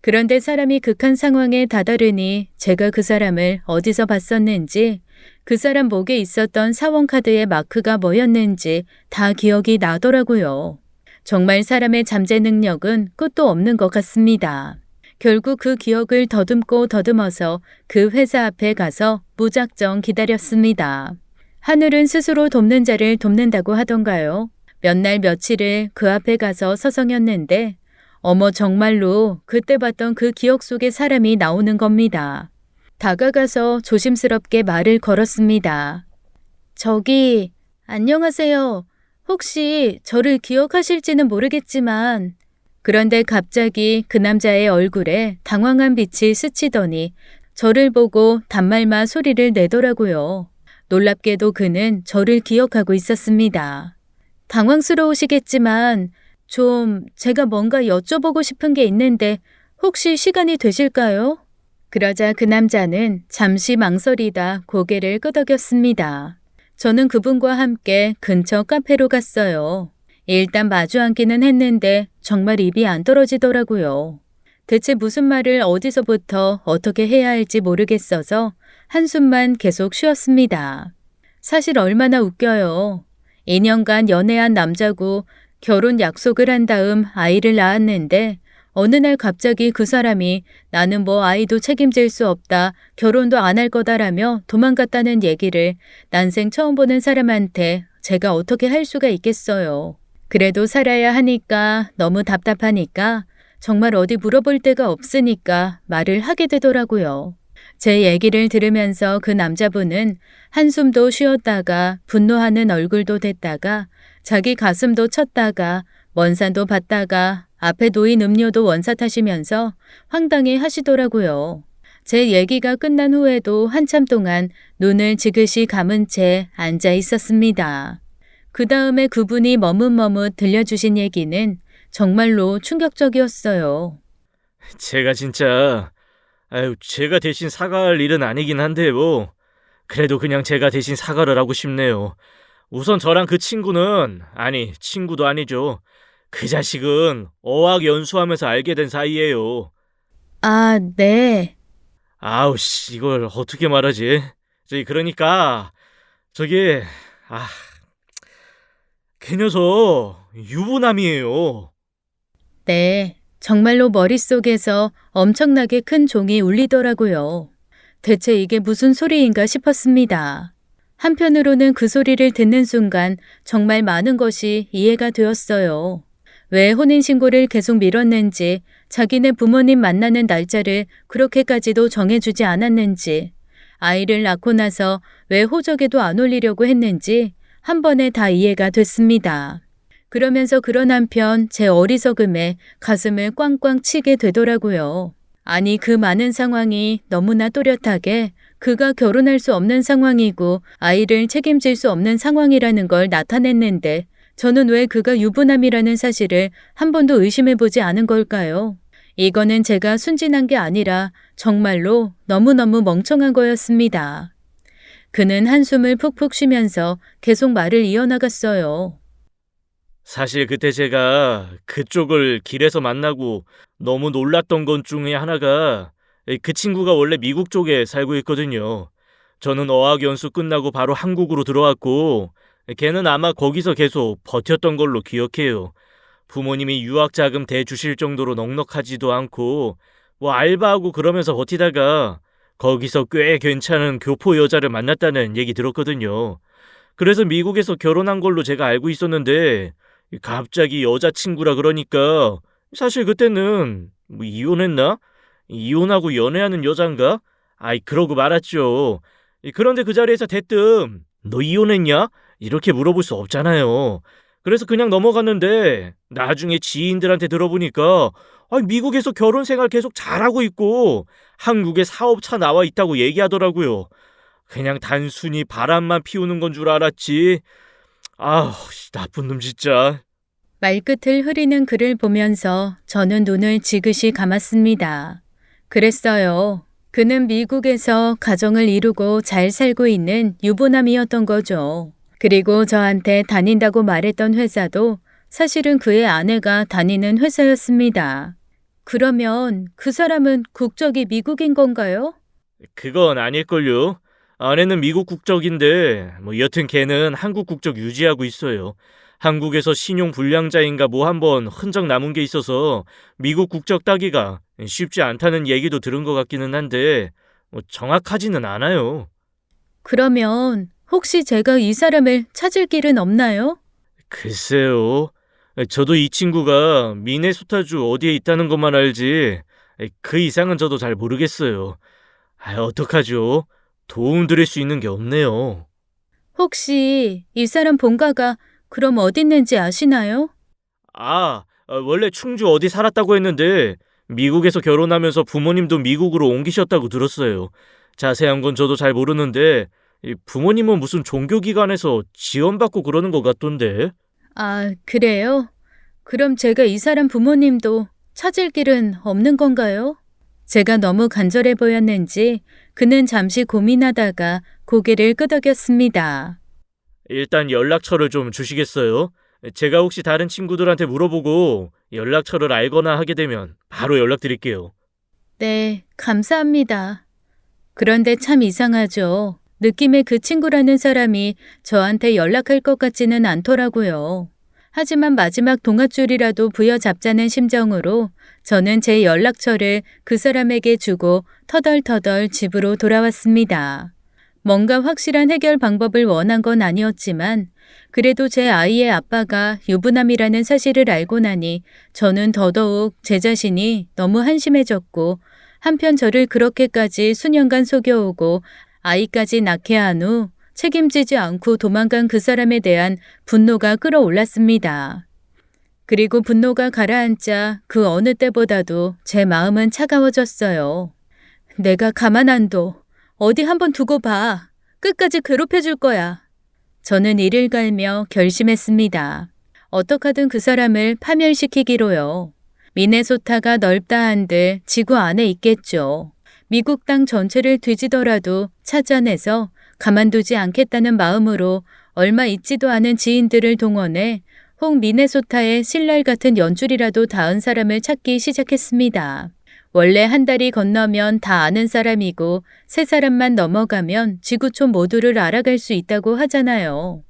A: 그런데 사람이 극한 상황에 다다르니 제가 그 사람을 어디서 봤었는지 그 사람 목에 있었던 사원카드의 마크가 뭐였는지 다 기억이 나더라고요. 정말 사람의 잠재 능력은 끝도 없는 것 같습니다. 결국 그 기억을 더듬고 더듬어서 그 회사 앞에 가서 무작정 기다렸습니다. 하늘은 스스로 돕는 자를 돕는다고 하던가요. 몇 날 며칠을 그 앞에 가서 서성였는데 어머 정말로 그때 봤던 그 기억 속의 사람이 나오는 겁니다. 다가가서 조심스럽게 말을 걸었습니다. 저기 안녕하세요. 혹시 저를 기억하실지는 모르겠지만 그런데 갑자기 그 남자의 얼굴에 당황한 빛이 스치더니 저를 보고 단말마 소리를 내더라고요. 놀랍게도 그는 저를 기억하고 있었습니다. 당황스러우시겠지만 좀 제가 뭔가 여쭤보고 싶은 게 있는데 혹시 시간이 되실까요? 그러자 그 남자는 잠시 망설이다 고개를 끄덕였습니다. 저는 그분과 함께 근처 카페로 갔어요. 일단 마주 앉기는 했는데 정말 입이 안 떨어지더라고요. 대체 무슨 말을 어디서부터 어떻게 해야 할지 모르겠어서 한숨만 계속 쉬었습니다. 사실 얼마나 웃겨요. 2년간 연애한 남자고 결혼 약속을 한 다음 아이를 낳았는데 어느 날 갑자기 그 사람이 나는 뭐 아이도 책임질 수 없다, 결혼도 안 할 거다라며 도망갔다는 얘기를 난생 처음 보는 사람한테 제가 어떻게 할 수가 있겠어요. 그래도 살아야 하니까 너무 답답하니까 정말 어디 물어볼 데가 없으니까 말을 하게 되더라고요. 제 얘기를 들으면서 그 남자분은 한숨도 쉬었다가 분노하는 얼굴도 댔다가 자기 가슴도 쳤다가 먼 산도 봤다가 앞에 놓인 음료도 원샷하시면서 황당해 하시더라고요. 제 얘기가 끝난 후에도 한참 동안 눈을 지그시 감은 채 앉아 있었습니다. 그 다음에 그분이 머뭇머뭇 들려주신 얘기는 정말로 충격적이었어요.
B: 제가 진짜 제가 대신 사과할 일은 아니긴 한데요. 그래도 그냥 제가 대신 사과를 하고 싶네요. 우선 저랑 그 친구는 친구도 아니죠. 그 자식은 어학 연수하면서 알게 된 사이예요.
A: 아, 네.
B: 아우씨, 이걸 어떻게 말하지? 그러니까 저기 그 녀석 유부남이에요.
A: 네, 정말로 머릿속에서 엄청나게 큰 종이 울리더라고요. 대체 이게 무슨 소리인가 싶었습니다. 한편으로는 그 소리를 듣는 순간 정말 많은 것이 이해가 되었어요. 왜 혼인신고를 계속 미뤘는지, 자기네 부모님 만나는 날짜를 그렇게까지도 정해주지 않았는지, 아이를 낳고 나서 왜 호적에도 안 올리려고 했는지 한 번에 다 이해가 됐습니다. 그러면서 그런 한편 제 어리석음에 가슴을 꽝꽝 치게 되더라고요. 아니, 그 많은 상황이 너무나 또렷하게 그가 결혼할 수 없는 상황이고 아이를 책임질 수 없는 상황이라는 걸 나타냈는데 저는 왜 그가 유부남이라는 사실을 한 번도 의심해보지 않은 걸까요? 이거는 제가 순진한 게 아니라 정말로 너무너무 멍청한 거였습니다. 그는 한숨을 푹푹 쉬면서 계속 말을 이어나갔어요.
B: 사실 그때 제가 그쪽을 길에서 만나고 너무 놀랐던 것 중에 하나가 그 친구가 원래 미국 쪽에 살고 있거든요. 저는 어학연수 끝나고 바로 한국으로 들어왔고 걔는 아마 거기서 계속 버텼던 걸로 기억해요. 부모님이 유학 자금 대주실 정도로 넉넉하지도 않고 뭐 알바하고 그러면서 버티다가 거기서 꽤 괜찮은 교포 여자를 만났다는 얘기 들었거든요. 그래서 미국에서 결혼한 걸로 제가 알고 있었는데 갑자기 여자친구라 그러니까 사실 그때는 뭐 이혼했나? 이혼하고 연애하는 여잔가? 아이 그러고 말았죠. 그런데 그 자리에서 대뜸 너 이혼했냐? 이렇게 물어볼 수 없잖아요. 그래서 그냥 넘어갔는데 나중에 지인들한테 들어보니까 미국에서 결혼 생활 계속 잘하고 있고 한국에 사업차 나와 있다고 얘기하더라고요. 그냥 단순히 바람만 피우는 건 줄 알았지. 아우, 나쁜 놈 진짜.
A: 말끝을 흐리는 그를 보면서 저는 눈을 지그시 감았습니다. 그랬어요. 그는 미국에서 가정을 이루고 잘 살고 있는 유부남이었던 거죠. 그리고 저한테 다닌다고 말했던 회사도 사실은 그의 아내가 다니는 회사였습니다. 그러면 그 사람은 국적이 미국인 건가요?
B: 그건 아닐걸요. 아내는 미국 국적인데 뭐 여튼 걔는 한국 국적 유지하고 있어요. 한국에서 신용 불량자인가 뭐 한번 흔적 남은 게 있어서 미국 국적 따기가 쉽지 않다는 얘기도 들은 것 같기는 한데 뭐 정확하지는 않아요.
A: 그러면 혹시 제가 이 사람을 찾을 길은 없나요?
B: 글쎄요. 저도 이 친구가 미네소타주 어디에 있다는 것만 알지 그 이상은 저도 잘 모르겠어요. 어떡하죠? 도움 드릴 수 있는 게 없네요.
A: 혹시 이 사람 본가가 그럼 어디 있는지 아시나요?
B: 원래 충주 어디 살았다고 했는데 미국에서 결혼하면서 부모님도 미국으로 옮기셨다고 들었어요. 자세한 건 저도 잘 모르는데 이 부모님은 무슨 종교기관에서 지원받고 그러는 것 같던데.
A: 아, 그래요? 그럼 제가 이 사람 부모님도 찾을 길은 없는 건가요? 제가 너무 간절해 보였는지 그는 잠시 고민하다가 고개를 끄덕였습니다.
B: 일단 연락처를 좀 주시겠어요? 제가 혹시 다른 친구들한테 물어보고 연락처를 알거나 하게 되면 바로 연락드릴게요.
A: 네, 감사합니다. 그런데 참 이상하죠. 느낌에 그 친구라는 사람이 저한테 연락할 것 같지는 않더라고요. 하지만 마지막 동아줄이라도 부여잡자는 심정으로 저는 제 연락처를 그 사람에게 주고 터덜터덜 집으로 돌아왔습니다. 뭔가 확실한 해결 방법을 원한 건 아니었지만 그래도 제 아이의 아빠가 유부남이라는 사실을 알고 나니 저는 더더욱 제 자신이 너무 한심해졌고 한편 저를 그렇게까지 수년간 속여오고 아이까지 낳게 한 후 책임지지 않고 도망간 그 사람에 대한 분노가 끌어올랐습니다. 그리고 분노가 가라앉자 그 어느 때보다도 제 마음은 차가워졌어요. 내가 가만 안 둬. 어디 한번 두고 봐. 끝까지 괴롭혀줄 거야. 저는 이를 갈며 결심했습니다. 어떡하든 그 사람을 파멸시키기로요. 미네소타가 넓다 한들 지구 안에 있겠죠. 미국 땅 전체를 뒤지더라도 찾아내서 가만두지 않겠다는 마음으로 얼마 있지도 않은 지인들을 동원해 혹 미네소타의 신랄 같은 연줄이라도 닿은 사람을 찾기 시작했습니다. 원래 한 달이 건너면 다 아는 사람이고 세 사람만 넘어가면 지구촌 모두를 알아갈 수 있다고 하잖아요.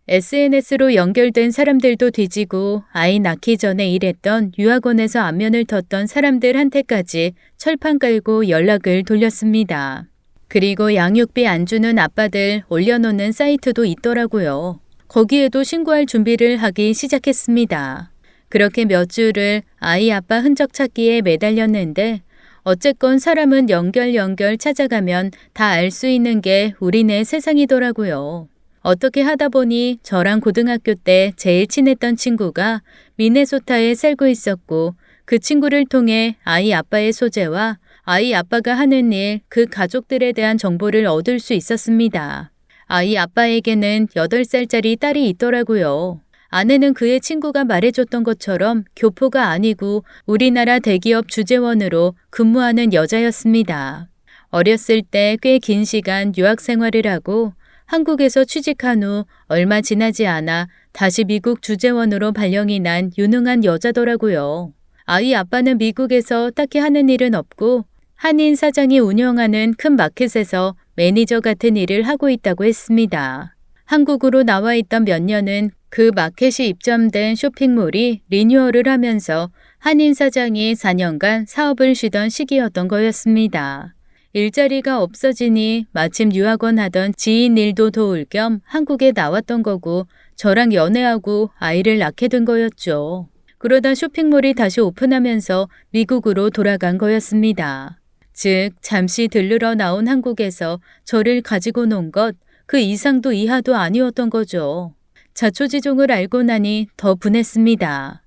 A: SNS로 연결된 사람들도 뒤지고 아이 낳기 전에 일했던 유학원에서 안면을 텄던 사람들한테까지 철판 깔고 연락을 돌렸습니다. 그리고 양육비 안 주는 아빠들 올려놓는 사이트도 있더라고요. 거기에도 신고할 준비를 하기 시작했습니다. 그렇게 몇 주를 아이 아빠 흔적 찾기에 매달렸는데 어쨌건 사람은 연결 찾아가면 다 알 수 있는 게 우리네 세상이더라고요. 어떻게 하다 보니 저랑 고등학교 때 제일 친했던 친구가 미네소타에 살고 있었고 그 친구를 통해 아이 아빠의 소재와 아이 아빠가 하는 일, 그 가족들에 대한 정보를 얻을 수 있었습니다. 아이 아빠에게는 8살짜리 딸이 있더라고요. 아내는 그의 친구가 말해줬던 것처럼 교포가 아니고 우리나라 대기업 주재원으로 근무하는 여자였습니다. 어렸을 때 꽤 긴 시간 유학 생활을 하고 한국에서 취직한 후 얼마 지나지 않아 다시 미국 주재원으로 발령이 난 유능한 여자더라고요. 아이 아빠는 미국에서 딱히 하는 일은 없고 한인 사장이 운영하는 큰 마켓에서 매니저 같은 일을 하고 있다고 했습니다. 한국으로 나와 있던 몇 년은 그 마켓이 입점된 쇼핑몰이 리뉴얼을 하면서 한인 사장이 4년간 사업을 쉬던 시기였던 거였습니다. 일자리가 없어지니 마침 유학원 하던 지인 일도 도울 겸 한국에 나왔던 거고 저랑 연애하고 아이를 낳게 된 거였죠. 그러다 쇼핑몰이 다시 오픈하면서 미국으로 돌아간 거였습니다. 즉 잠시 들르러 나온 한국에서 저를 가지고 논 것 그 이상도 이하도 아니었던 거죠. 자초지종을 알고 나니 더 분했습니다.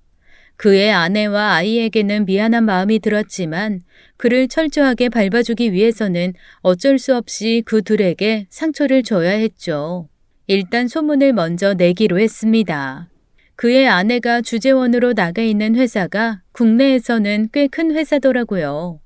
A: 그의 아내와 아이에게는 미안한 마음이 들었지만 그를 철저하게 밟아주기 위해서는 어쩔 수 없이 그 둘에게 상처를 줘야 했죠. 일단 소문을 먼저 내기로 했습니다. 그의 아내가 주재원으로 나가 있는 회사가 국내에서는 꽤 큰 회사더라고요.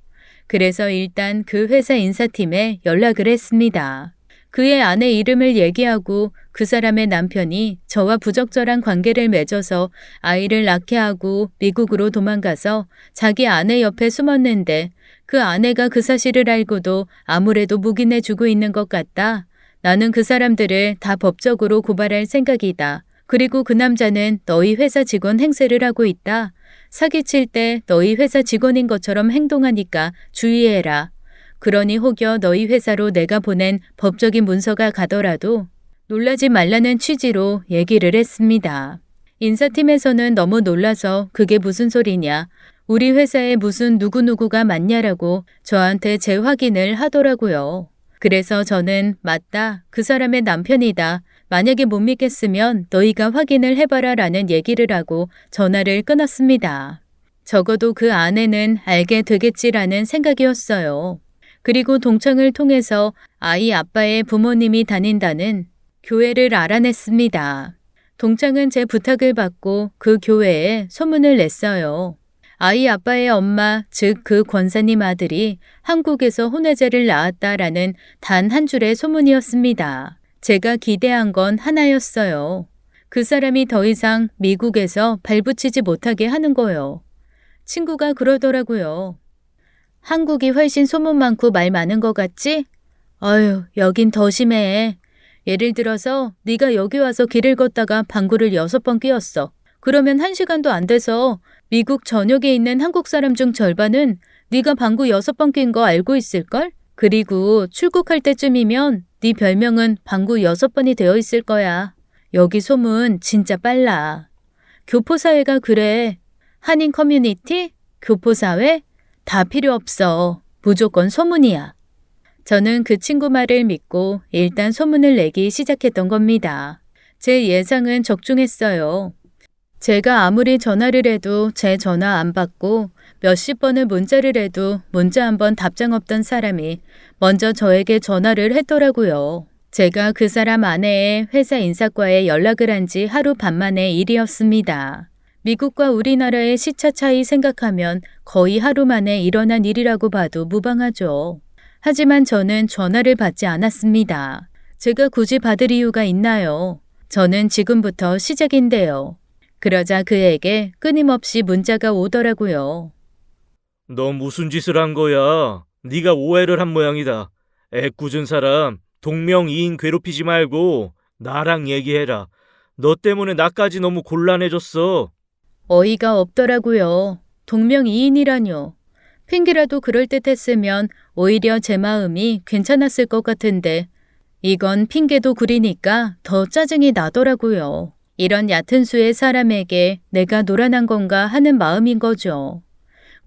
A: 그래서 일단 그 회사 인사팀에 연락을 했습니다. 그의 아내 이름을 얘기하고 그 사람의 남편이 저와 부적절한 관계를 맺어서 아이를 낳게 하고 미국으로 도망가서 자기 아내 옆에 숨었는데 그 아내가 그 사실을 알고도 아무래도 묵인해 주고 있는 것 같다. 나는 그 사람들을 다 법적으로 고발할 생각이다. 그리고 그 남자는 너희 회사 직원 행세를 하고 있다. 사기칠 때 너희 회사 직원인 것처럼 행동하니까 주의해라. 그러니 혹여 너희 회사로 내가 보낸 법적인 문서가 가더라도 놀라지 말라는 취지로 얘기를 했습니다. 인사팀에서는 너무 놀라서 그게 무슨 소리냐, 우리 회사에 무슨 누구누구가 맞냐라고 저한테 재확인을 하더라고요. 그래서 저는 맞다, 그 사람의 남편이다. 만약에 못 믿겠으면 너희가 확인을 해봐라 라는 얘기를 하고 전화를 끊었습니다. 적어도 그 아내는 알게 되겠지라는 생각이었어요. 그리고 동창을 통해서 아이 아빠의 부모님이 다닌다는 교회를 알아냈습니다. 동창은 제 부탁을 받고 그 교회에 소문을 냈어요. 아이 아빠의 엄마, 즉 그 권사님 아들이 한국에서 혼외자를 낳았다라는 단 한 줄의 소문이었습니다. 제가 기대한 건 하나였어요. 그 사람이 더 이상 미국에서 발붙이지 못하게 하는 거요. 친구가 그러더라고요. 한국이 훨씬 소문 많고 말 많은 것 같지? 어휴, 여긴 더 심해. 예를 들어서 네가 여기 와서 길을 걷다가 방구를 6번 뀌었어. 그러면 1시간도 안 돼서 미국 전역에 있는 한국 사람 중 절반은 네가 방구 6번 낀 거 알고 있을걸? 그리고 출국할 때쯤이면 네 별명은 방구 6번이 되어 있을 거야. 여기 소문 진짜 빨라. 교포사회가 그래. 한인 커뮤니티? 교포사회? 다 필요 없어. 무조건 소문이야. 저는 그 친구 말을 믿고 일단 소문을 내기 시작했던 겁니다. 제 예상은 적중했어요. 제가 아무리 전화를 해도 제 전화 안 받고 몇십 번을 문자를 해도 문자 한 번 답장 없던 사람이 먼저 저에게 전화를 했더라고요. 제가 그 사람 아내의 회사 인사과에 연락을 한 지 하루 반 만의 일이었습니다. 미국과 우리나라의 시차 차이 생각하면 거의 하루 만에 일어난 일이라고 봐도 무방하죠. 하지만 저는 전화를 받지 않았습니다. 제가 굳이 받을 이유가 있나요? 저는 지금부터 시작인데요. 그러자 그에게 끊임없이 문자가 오더라고요.
B: 너 무슨 짓을 한 거야? 네가 오해를 한 모양이다. 애꿎은 사람, 동명이인 괴롭히지 말고 나랑 얘기해라. 너 때문에 나까지 너무 곤란해졌어.
A: 어이가 없더라고요. 동명이인이라뇨. 핑계라도 그럴듯했으면 오히려 제 마음이 괜찮았을 것 같은데 이건 핑계도 구리니까 더 짜증이 나더라고요. 이런 얕은 수의 사람에게 내가 노란한 건가 하는 마음인 거죠.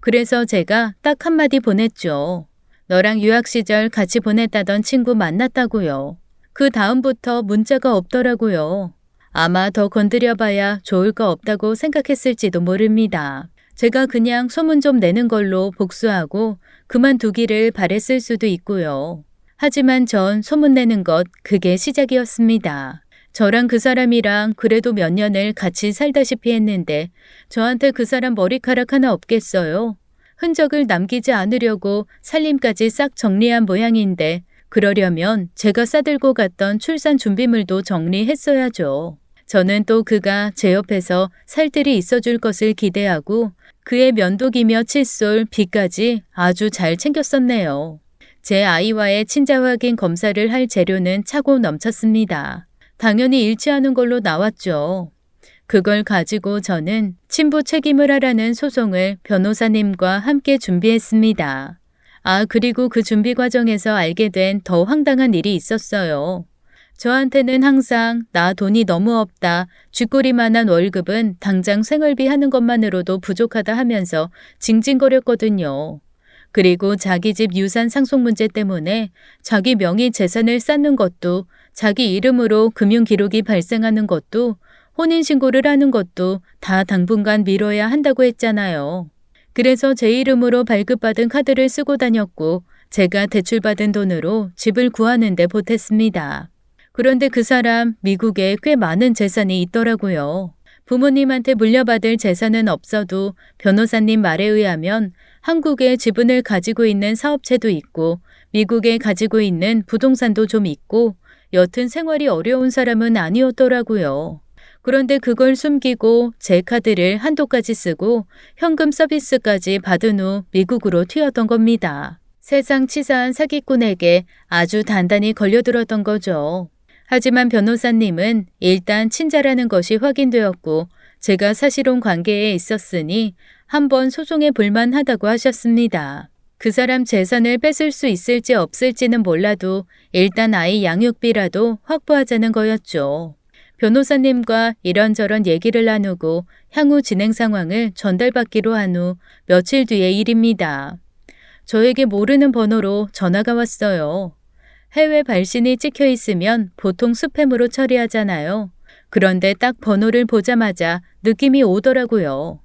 A: 그래서 제가 딱 한마디 보냈죠. 너랑 유학 시절 같이 보냈다던 친구 만났다고요. 그 다음부터 문자가 없더라고요. 아마 더 건드려봐야 좋을 거 없다고 생각했을지도 모릅니다. 제가 그냥 소문 좀 내는 걸로 복수하고 그만두기를 바랬을 수도 있고요. 하지만 전 소문내는 것 그게 시작이었습니다. 저랑 그 사람이랑 그래도 몇 년을 같이 살다시피 했는데 저한테 그 사람 머리카락 하나 없겠어요? 흔적을 남기지 않으려고 살림까지 싹 정리한 모양인데 그러려면 제가 싸들고 갔던 출산 준비물도 정리했어야죠. 저는 또 그가 제 옆에서 살뜰히 있어줄 것을 기대하고 그의 면도기며 칫솔, 빗까지 아주 잘 챙겼었네요. 제 아이와의 친자 확인 검사를 할 재료는 차고 넘쳤습니다. 당연히 일치하는 걸로 나왔죠. 그걸 가지고 저는 친부 책임을 하라는 소송을 변호사님과 함께 준비했습니다. 아, 그리고 그 준비 과정에서 알게 된 더 황당한 일이 있었어요. 저한테는 항상 나 돈이 너무 없다, 쥐꼬리만한 월급은 당장 생활비 하는 것만으로도 부족하다 하면서 징징거렸거든요. 그리고 자기 집 유산 상속 문제 때문에 자기 명의 재산을 쌓는 것도, 자기 이름으로 금융기록이 발생하는 것도, 혼인신고를 하는 것도 다 당분간 미뤄야 한다고 했잖아요. 그래서 제 이름으로 발급받은 카드를 쓰고 다녔고 제가 대출받은 돈으로 집을 구하는 데 보탰습니다. 그런데 그 사람 미국에 꽤 많은 재산이 있더라고요. 부모님한테 물려받을 재산은 없어도 변호사님 말에 의하면 한국에 지분을 가지고 있는 사업체도 있고 미국에 가지고 있는 부동산도 좀 있고 여튼 생활이 어려운 사람은 아니었더라고요. 그런데 그걸 숨기고 제 카드를 한도까지 쓰고 현금 서비스까지 받은 후 미국으로 튀었던 겁니다. 세상 치사한 사기꾼에게 아주 단단히 걸려들었던 거죠. 하지만 변호사님은 일단 친자라는 것이 확인되었고 제가 사실혼 관계에 있었으니 한번 소송에 볼만하다고 하셨습니다. 그 사람 재산을 뺏을 수 있을지 없을지는 몰라도 일단 아이 양육비라도 확보하자는 거였죠. 변호사님과 이런저런 얘기를 나누고 향후 진행 상황을 전달받기로 한 후 며칠 뒤의 일입니다. 저에게 모르는 번호로 전화가 왔어요. 해외 발신이 찍혀 있으면 보통 스팸으로 처리하잖아요. 그런데 딱 번호를 보자마자 느낌이 오더라고요.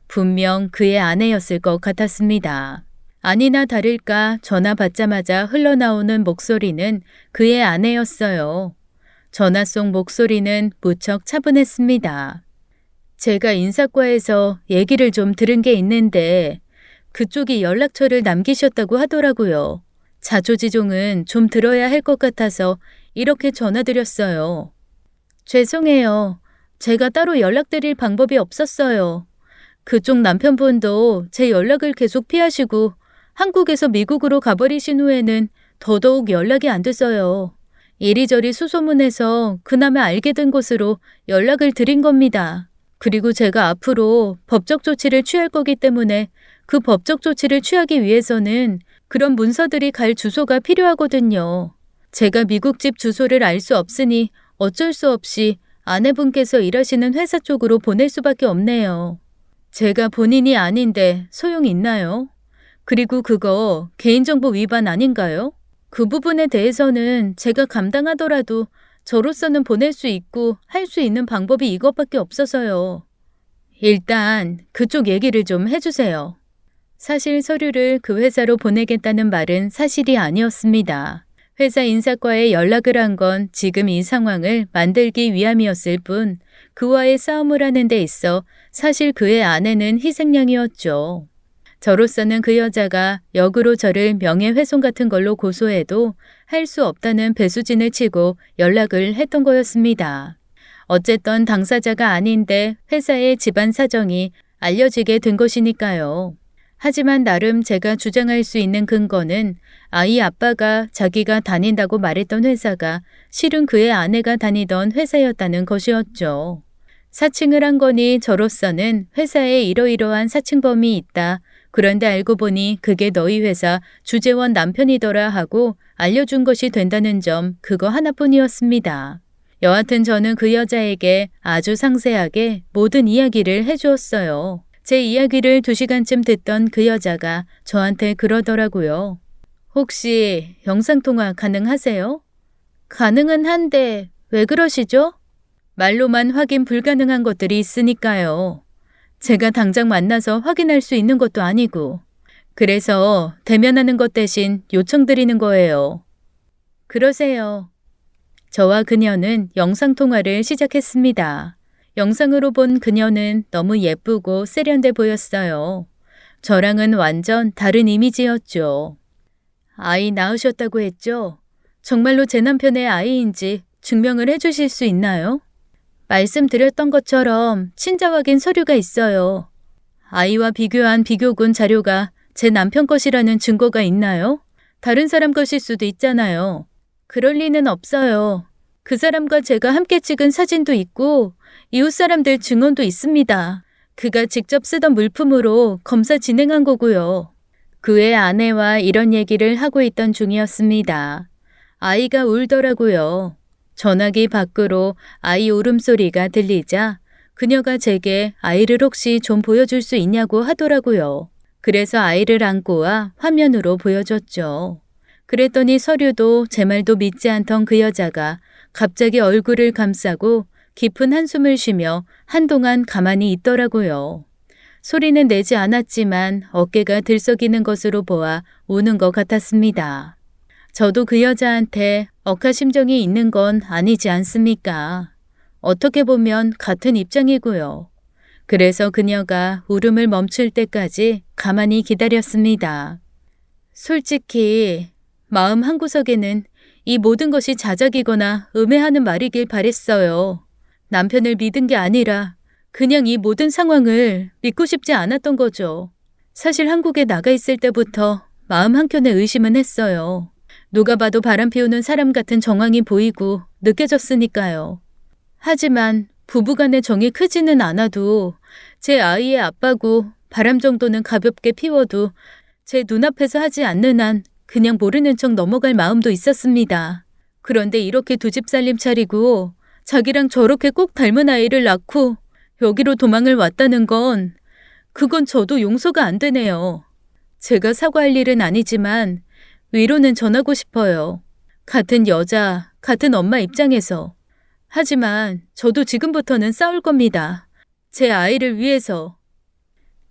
A: 분명 그의 아내였을 것 같았습니다. 아니나 다를까 전화 받자마자 흘러나오는 목소리는 그의 아내였어요. 전화 속 목소리는 무척 차분했습니다. 제가 인사과에서 얘기를 좀 들은 게 있는데 그쪽이 연락처를 남기셨다고 하더라고요. 자초지종은 좀 들어야 할 것 같아서 이렇게 전화드렸어요. 죄송해요. 제가 따로 연락드릴 방법이 없었어요. 그쪽 남편분도 제 연락을 계속 피하시고 한국에서 미국으로 가버리신 후에는 더더욱 연락이 안 됐어요. 이리저리 수소문해서 그나마 알게 된 곳으로 연락을 드린 겁니다. 그리고 제가 앞으로 법적 조치를 취할 거기 때문에 그 법적 조치를 취하기 위해서는 그런 문서들이 갈 주소가 필요하거든요. 제가 미국 집 주소를 알 수 없으니 어쩔 수 없이 아내분께서 일하시는 회사 쪽으로 보낼 수밖에 없네요. 제가 본인이 아닌데 소용이 있나요? 그리고 그거 개인정보 위반 아닌가요? 그 부분에 대해서는 제가 감당하더라도 저로서는 보낼 수 있고 할 수 있는 방법이 이것밖에 없어서요. 일단 그쪽 얘기를 좀 해주세요. 사실 서류를 그 회사로 보내겠다는 말은 사실이 아니었습니다. 회사 인사과에 연락을 한 건 지금 이 상황을 만들기 위함이었을 뿐 그와의 싸움을 하는 데 있어 사실 그의 아내는 희생양이었죠. 저로서는 그 여자가 역으로 저를 명예훼손 같은 걸로 고소해도 할 수 없다는 배수진을 치고 연락을 했던 거였습니다. 어쨌든 당사자가 아닌데 회사의 집안 사정이 알려지게 된 것이니까요. 하지만 나름 제가 주장할 수 있는 근거는 아이 아빠가 자기가 다닌다고 말했던 회사가 실은 그의 아내가 다니던 회사였다는 것이었죠. 사칭을 한 거니 저로서는 회사에 이러이러한 사칭범이 있다. 그런데 알고 보니 그게 너희 회사 주재원 남편이더라 하고 알려준 것이 된다는 점 그거 하나뿐이었습니다. 여하튼 저는 그 여자에게 아주 상세하게 모든 이야기를 해주었어요. 제 이야기를 2시간쯤 듣던 그 여자가 저한테 그러더라고요. 혹시 영상통화 가능하세요? 가능은 한데 왜 그러시죠? 말로만 확인 불가능한 것들이 있으니까요. 제가 당장 만나서 확인할 수 있는 것도 아니고. 그래서 대면하는 것 대신 요청드리는 거예요. 그러세요. 저와 그녀는 영상통화를 시작했습니다. 영상으로 본 그녀는 너무 예쁘고 세련돼 보였어요. 저랑은 완전 다른 이미지였죠. 아이 낳으셨다고 했죠? 정말로 제 남편의 아이인지 증명을 해주실 수 있나요? 말씀드렸던 것처럼 친자 확인 서류가 있어요. 아이와 비교한 비교군 자료가 제 남편 것이라는 증거가 있나요? 다른 사람 것일 수도 있잖아요. 그럴 리는 없어요. 그 사람과 제가 함께 찍은 사진도 있고 이웃 사람들 증언도 있습니다. 그가 직접 쓰던 물품으로 검사 진행한 거고요. 그의 아내와 이런 얘기를 하고 있던 중이었습니다. 아이가 울더라고요. 전화기 밖으로 아이 울음소리가 들리자 그녀가 제게 아이를 혹시 좀 보여줄 수 있냐고 하더라고요. 그래서 아이를 안고 와 화면으로 보여줬죠. 그랬더니 서류도 제 말도 믿지 않던 그 여자가 갑자기 얼굴을 감싸고 깊은 한숨을 쉬며 한동안 가만히 있더라고요. 소리는 내지 않았지만 어깨가 들썩이는 것으로 보아 우는 것 같았습니다. 저도 그 여자한테 억하심정이 있는 건 아니지 않습니까? 어떻게 보면 같은 입장이고요. 그래서 그녀가 울음을 멈출 때까지 가만히 기다렸습니다. 솔직히 마음 한구석에는 이 모든 것이 자작이거나 음해하는 말이길 바랬어요. 남편을 믿은 게 아니라 그냥 이 모든 상황을 믿고 싶지 않았던 거죠. 사실 한국에 나가 있을 때부터 마음 한켠에 의심은 했어요. 누가 봐도 바람 피우는 사람 같은 정황이 보이고 느껴졌으니까요. 하지만 부부간의 정이 크지는 않아도 제 아이의 아빠고 바람 정도는 가볍게 피워도 제 눈앞에서 하지 않는 한 그냥 모르는 척 넘어갈 마음도 있었습니다. 그런데 이렇게 두 집 살림 차리고 자기랑 저렇게 꼭 닮은 아이를 낳고 여기로 도망을 왔다는 건 그건 저도 용서가 안 되네요. 제가 사과할 일은 아니지만 위로는 전하고 싶어요. 같은 여자, 같은 엄마 입장에서. 하지만 저도 지금부터는 싸울 겁니다. 제 아이를 위해서.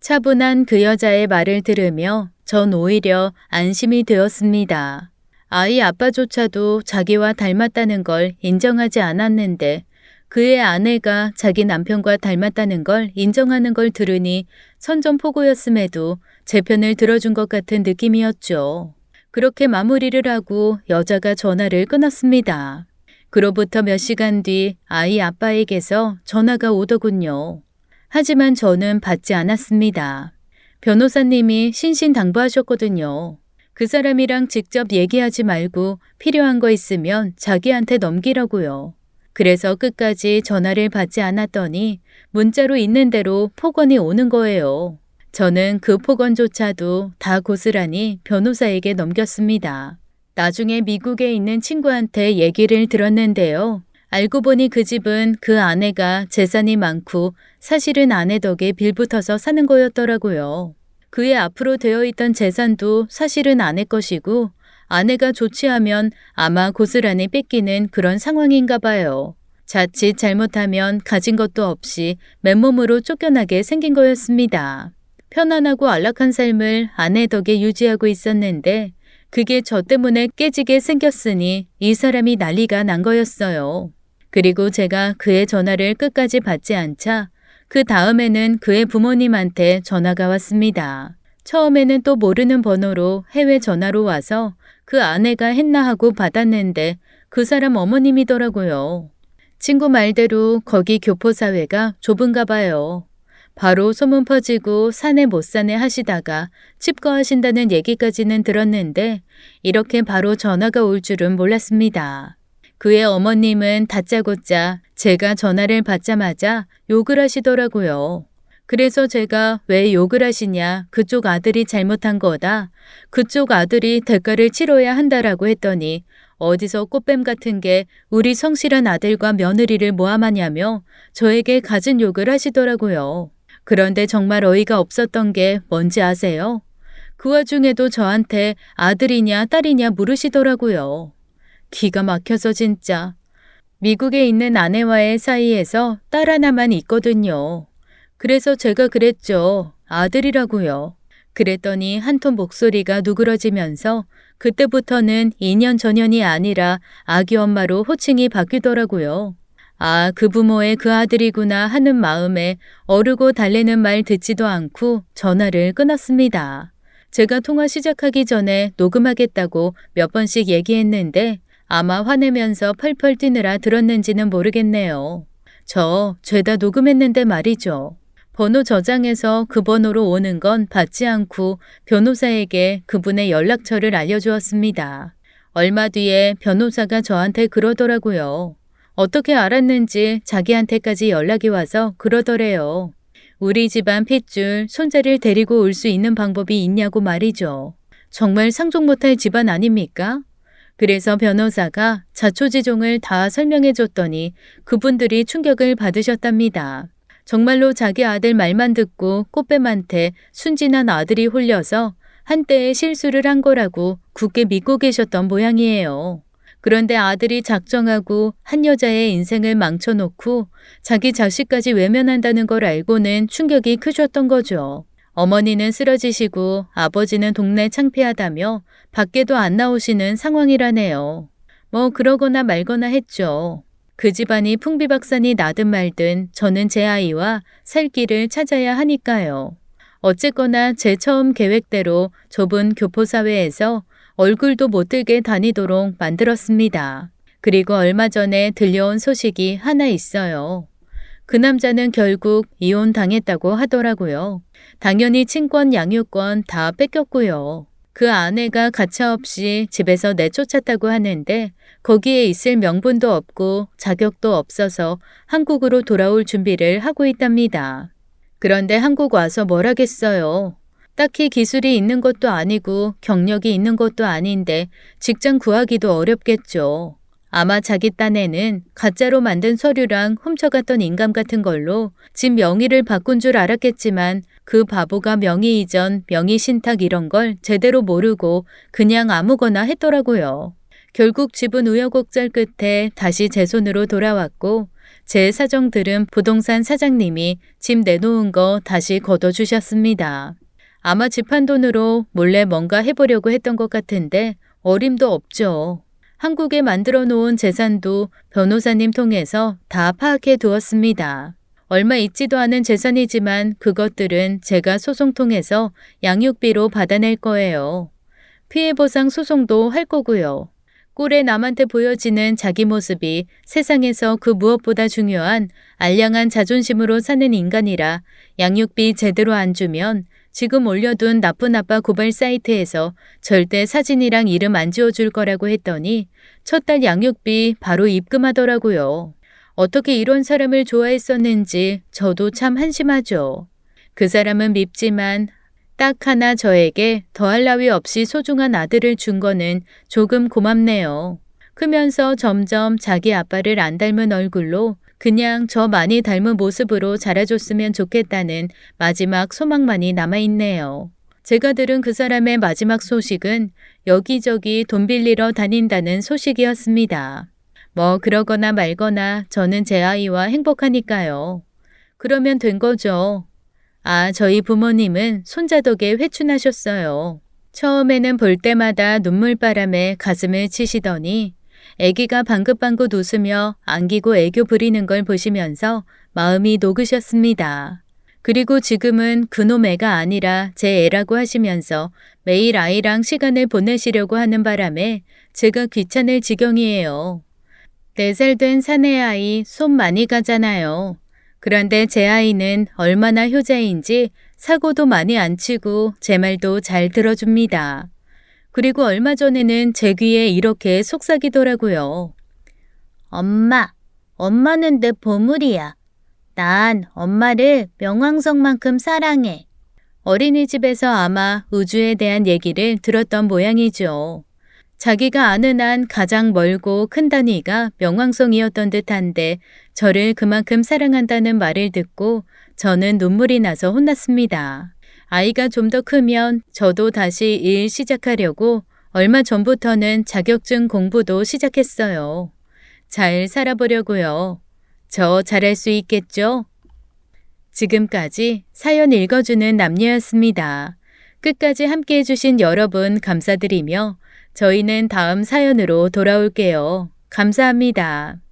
A: 차분한 그 여자의 말을 들으며 전 오히려 안심이 되었습니다. 아이 아빠조차도 자기와 닮았다는 걸 인정하지 않았는데 그의 아내가 자기 남편과 닮았다는 걸 인정하는 걸 들으니 선전포고였음에도 제 편을 들어준 것 같은 느낌이었죠. 그렇게 마무리를 하고 여자가 전화를 끊었습니다. 그로부터 몇 시간 뒤 아이 아빠에게서 전화가 오더군요. 하지만 저는 받지 않았습니다. 변호사님이 신신당부하셨거든요. 그 사람이랑 직접 얘기하지 말고 필요한 거 있으면 자기한테 넘기라고요. 그래서 끝까지 전화를 받지 않았더니 문자로 있는 대로 폭언이 오는 거예요. 저는 그 폭언조차도 다 고스란히 변호사에게 넘겼습니다. 나중에 미국에 있는 친구한테 얘기를 들었는데요. 알고 보니 그 집은 그 아내가 재산이 많고 사실은 아내 덕에 빌붙어서 사는 거였더라고요. 그의 앞으로 되어 있던 재산도 사실은 아내 것이고 아내가 조치하면 아마 고스란히 뺏기는 그런 상황인가 봐요. 자칫 잘못하면 가진 것도 없이 맨몸으로 쫓겨나게 생긴 거였습니다. 편안하고 안락한 삶을 아내 덕에 유지하고 있었는데 그게 저 때문에 깨지게 생겼으니 이 사람이 난리가 난 거였어요. 그리고 제가 그의 전화를 끝까지 받지 않자 그 다음에는 그의 부모님한테 전화가 왔습니다. 처음에는 또 모르는 번호로 해외 전화로 와서 그 아내가 했나 하고 받았는데 그 사람 어머님이더라고요. 친구 말대로 거기 교포사회가 좁은가 봐요. 바로 소문 퍼지고 사내 못 사내 하시다가 칩거하신다는 얘기까지는 들었는데 이렇게 바로 전화가 올 줄은 몰랐습니다. 그의 어머님은 다짜고짜 제가 전화를 받자마자 욕을 하시더라고요. 그래서 제가 왜 욕을 하시냐, 그쪽 아들이 잘못한 거다, 그쪽 아들이 대가를 치러야 한다라고 했더니 어디서 꽃뱀 같은 게 우리 성실한 아들과 며느리를 모함하냐며 저에게 갖은 욕을 하시더라고요. 그런데 정말 어이가 없었던 게 뭔지 아세요? 그 와중에도 저한테 아들이냐 딸이냐 물으시더라고요. 기가 막혀서 진짜. 미국에 있는 아내와의 사이에서 딸 하나만 있거든요. 그래서 제가 그랬죠. 아들이라고요. 그랬더니 한 톤 목소리가 누그러지면서 그때부터는 2년 전년이 아니라 아기 엄마로 호칭이 바뀌더라고요. 아, 그 부모의 그 아들이구나 하는 마음에 어르고 달래는 말 듣지도 않고 전화를 끊었습니다. 제가 통화 시작하기 전에 녹음하겠다고 몇 번씩 얘기했는데 아마 화내면서 펄펄 뛰느라 들었는지는 모르겠네요. 저 죄다 녹음했는데 말이죠. 번호 저장해서 그 번호로 오는 건 받지 않고 변호사에게 그분의 연락처를 알려주었습니다. 얼마 뒤에 변호사가 저한테 그러더라고요. 어떻게 알았는지 자기한테까지 연락이 와서 그러더래요. 우리 집안 핏줄 손자를 데리고 올 수 있는 방법이 있냐고 말이죠. 정말 상종 못할 집안 아닙니까? 그래서 변호사가 자초지종을 다 설명해 줬더니 그분들이 충격을 받으셨답니다. 정말로 자기 아들 말만 듣고 꽃뱀한테 순진한 아들이 홀려서 한때에 실수를 한 거라고 굳게 믿고 계셨던 모양이에요. 그런데 아들이 작정하고 한 여자의 인생을 망쳐놓고 자기 자식까지 외면한다는 걸 알고는 충격이 크셨던 거죠. 어머니는 쓰러지시고 아버지는 동네 창피하다며 밖에도 안 나오시는 상황이라네요. 뭐 그러거나 말거나 했죠. 그 집안이 풍비박산이 나든 말든 저는 제 아이와 살 길을 찾아야 하니까요. 어쨌거나 제 처음 계획대로 좁은 교포사회에서 얼굴도 못 들게 다니도록 만들었습니다. 그리고 얼마 전에 들려온 소식이 하나 있어요. 그 남자는 결국 이혼당했다고 하더라고요. 당연히 친권, 양육권 다 뺏겼고요. 그 아내가 가차없이 집에서 내쫓았다고 하는데 거기에 있을 명분도 없고 자격도 없어서 한국으로 돌아올 준비를 하고 있답니다. 그런데 한국 와서 뭘 하겠어요. 딱히 기술이 있는 것도 아니고 경력이 있는 것도 아닌데 직장 구하기도 어렵겠죠. 아마 자기 딴에는 가짜로 만든 서류랑 훔쳐갔던 인감 같은 걸로 집 명의를 바꾼 줄 알았겠지만 그 바보가 명의 이전, 명의 신탁 이런 걸 제대로 모르고 그냥 아무거나 했더라고요. 결국 집은 우여곡절 끝에 다시 제 손으로 돌아왔고 제 사정 들은 부동산 사장님이 집 내놓은 거 다시 걷어주셨습니다. 아마 집 한 돈으로 몰래 뭔가 해보려고 했던 것 같은데 어림도 없죠. 한국에 만들어 놓은 재산도 변호사님 통해서 다 파악해 두었습니다. 얼마 있지도 않은 재산이지만 그것들은 제가 소송 통해서 양육비로 받아낼 거예요. 피해보상 소송도 할 거고요. 꼴에 남한테 보여지는 자기 모습이 세상에서 그 무엇보다 중요한 알량한 자존심으로 사는 인간이라 양육비 제대로 안 주면 지금 올려둔 나쁜 아빠 고발 사이트에서 절대 사진이랑 이름 안 지워줄 거라고 했더니 첫 달 양육비 바로 입금하더라고요. 어떻게 이런 사람을 좋아했었는지 저도 참 한심하죠. 그 사람은 밉지만 딱 하나 저에게 더할 나위 없이 소중한 아들을 준 거는 조금 고맙네요. 크면서 점점 자기 아빠를 안 닮은 얼굴로 그냥 저 많이 닮은 모습으로 자라줬으면 좋겠다는 마지막 소망만이 남아있네요. 제가 들은 그 사람의 마지막 소식은 여기저기 돈 빌리러 다닌다는 소식이었습니다. 뭐 그러거나 말거나 저는 제 아이와 행복하니까요. 그러면 된 거죠. 아, 저희 부모님은 손자 덕에 회춘하셨어요. 처음에는 볼 때마다 눈물바람에 가슴을 치시더니 아기가 방긋방긋 웃으며 안기고 애교 부리는 걸 보시면서 마음이 녹으셨습니다. 그리고 지금은 그놈 애가 아니라 제 애라고 하시면서 매일 아이랑 시간을 보내시려고 하는 바람에 제가 귀찮을 지경이에요. 4살 된 사내 아이 손 많이 가잖아요. 그런데 제 아이는 얼마나 효자인지 사고도 많이 안 치고 제 말도 잘 들어줍니다. 그리고 얼마 전에는 제 귀에 이렇게 속삭이더라고요. 엄마는 내 보물이야. 난 엄마를 명왕성만큼 사랑해. 어린이집에서 아마 우주에 대한 얘기를 들었던 모양이죠. 자기가 아는 한 가장 멀고 큰 단위가 명왕성이었던 듯한데 저를 그만큼 사랑한다는 말을 듣고 저는 눈물이 나서 혼났습니다. 아이가 좀 더 크면 저도 다시 일 시작하려고 얼마 전부터는 자격증 공부도 시작했어요. 잘 살아보려고요. 저 잘할 수 있겠죠? 지금까지 사연 읽어주는 남녀였습니다. 끝까지 함께 해주신 여러분 감사드리며 저희는 다음 사연으로 돌아올게요. 감사합니다.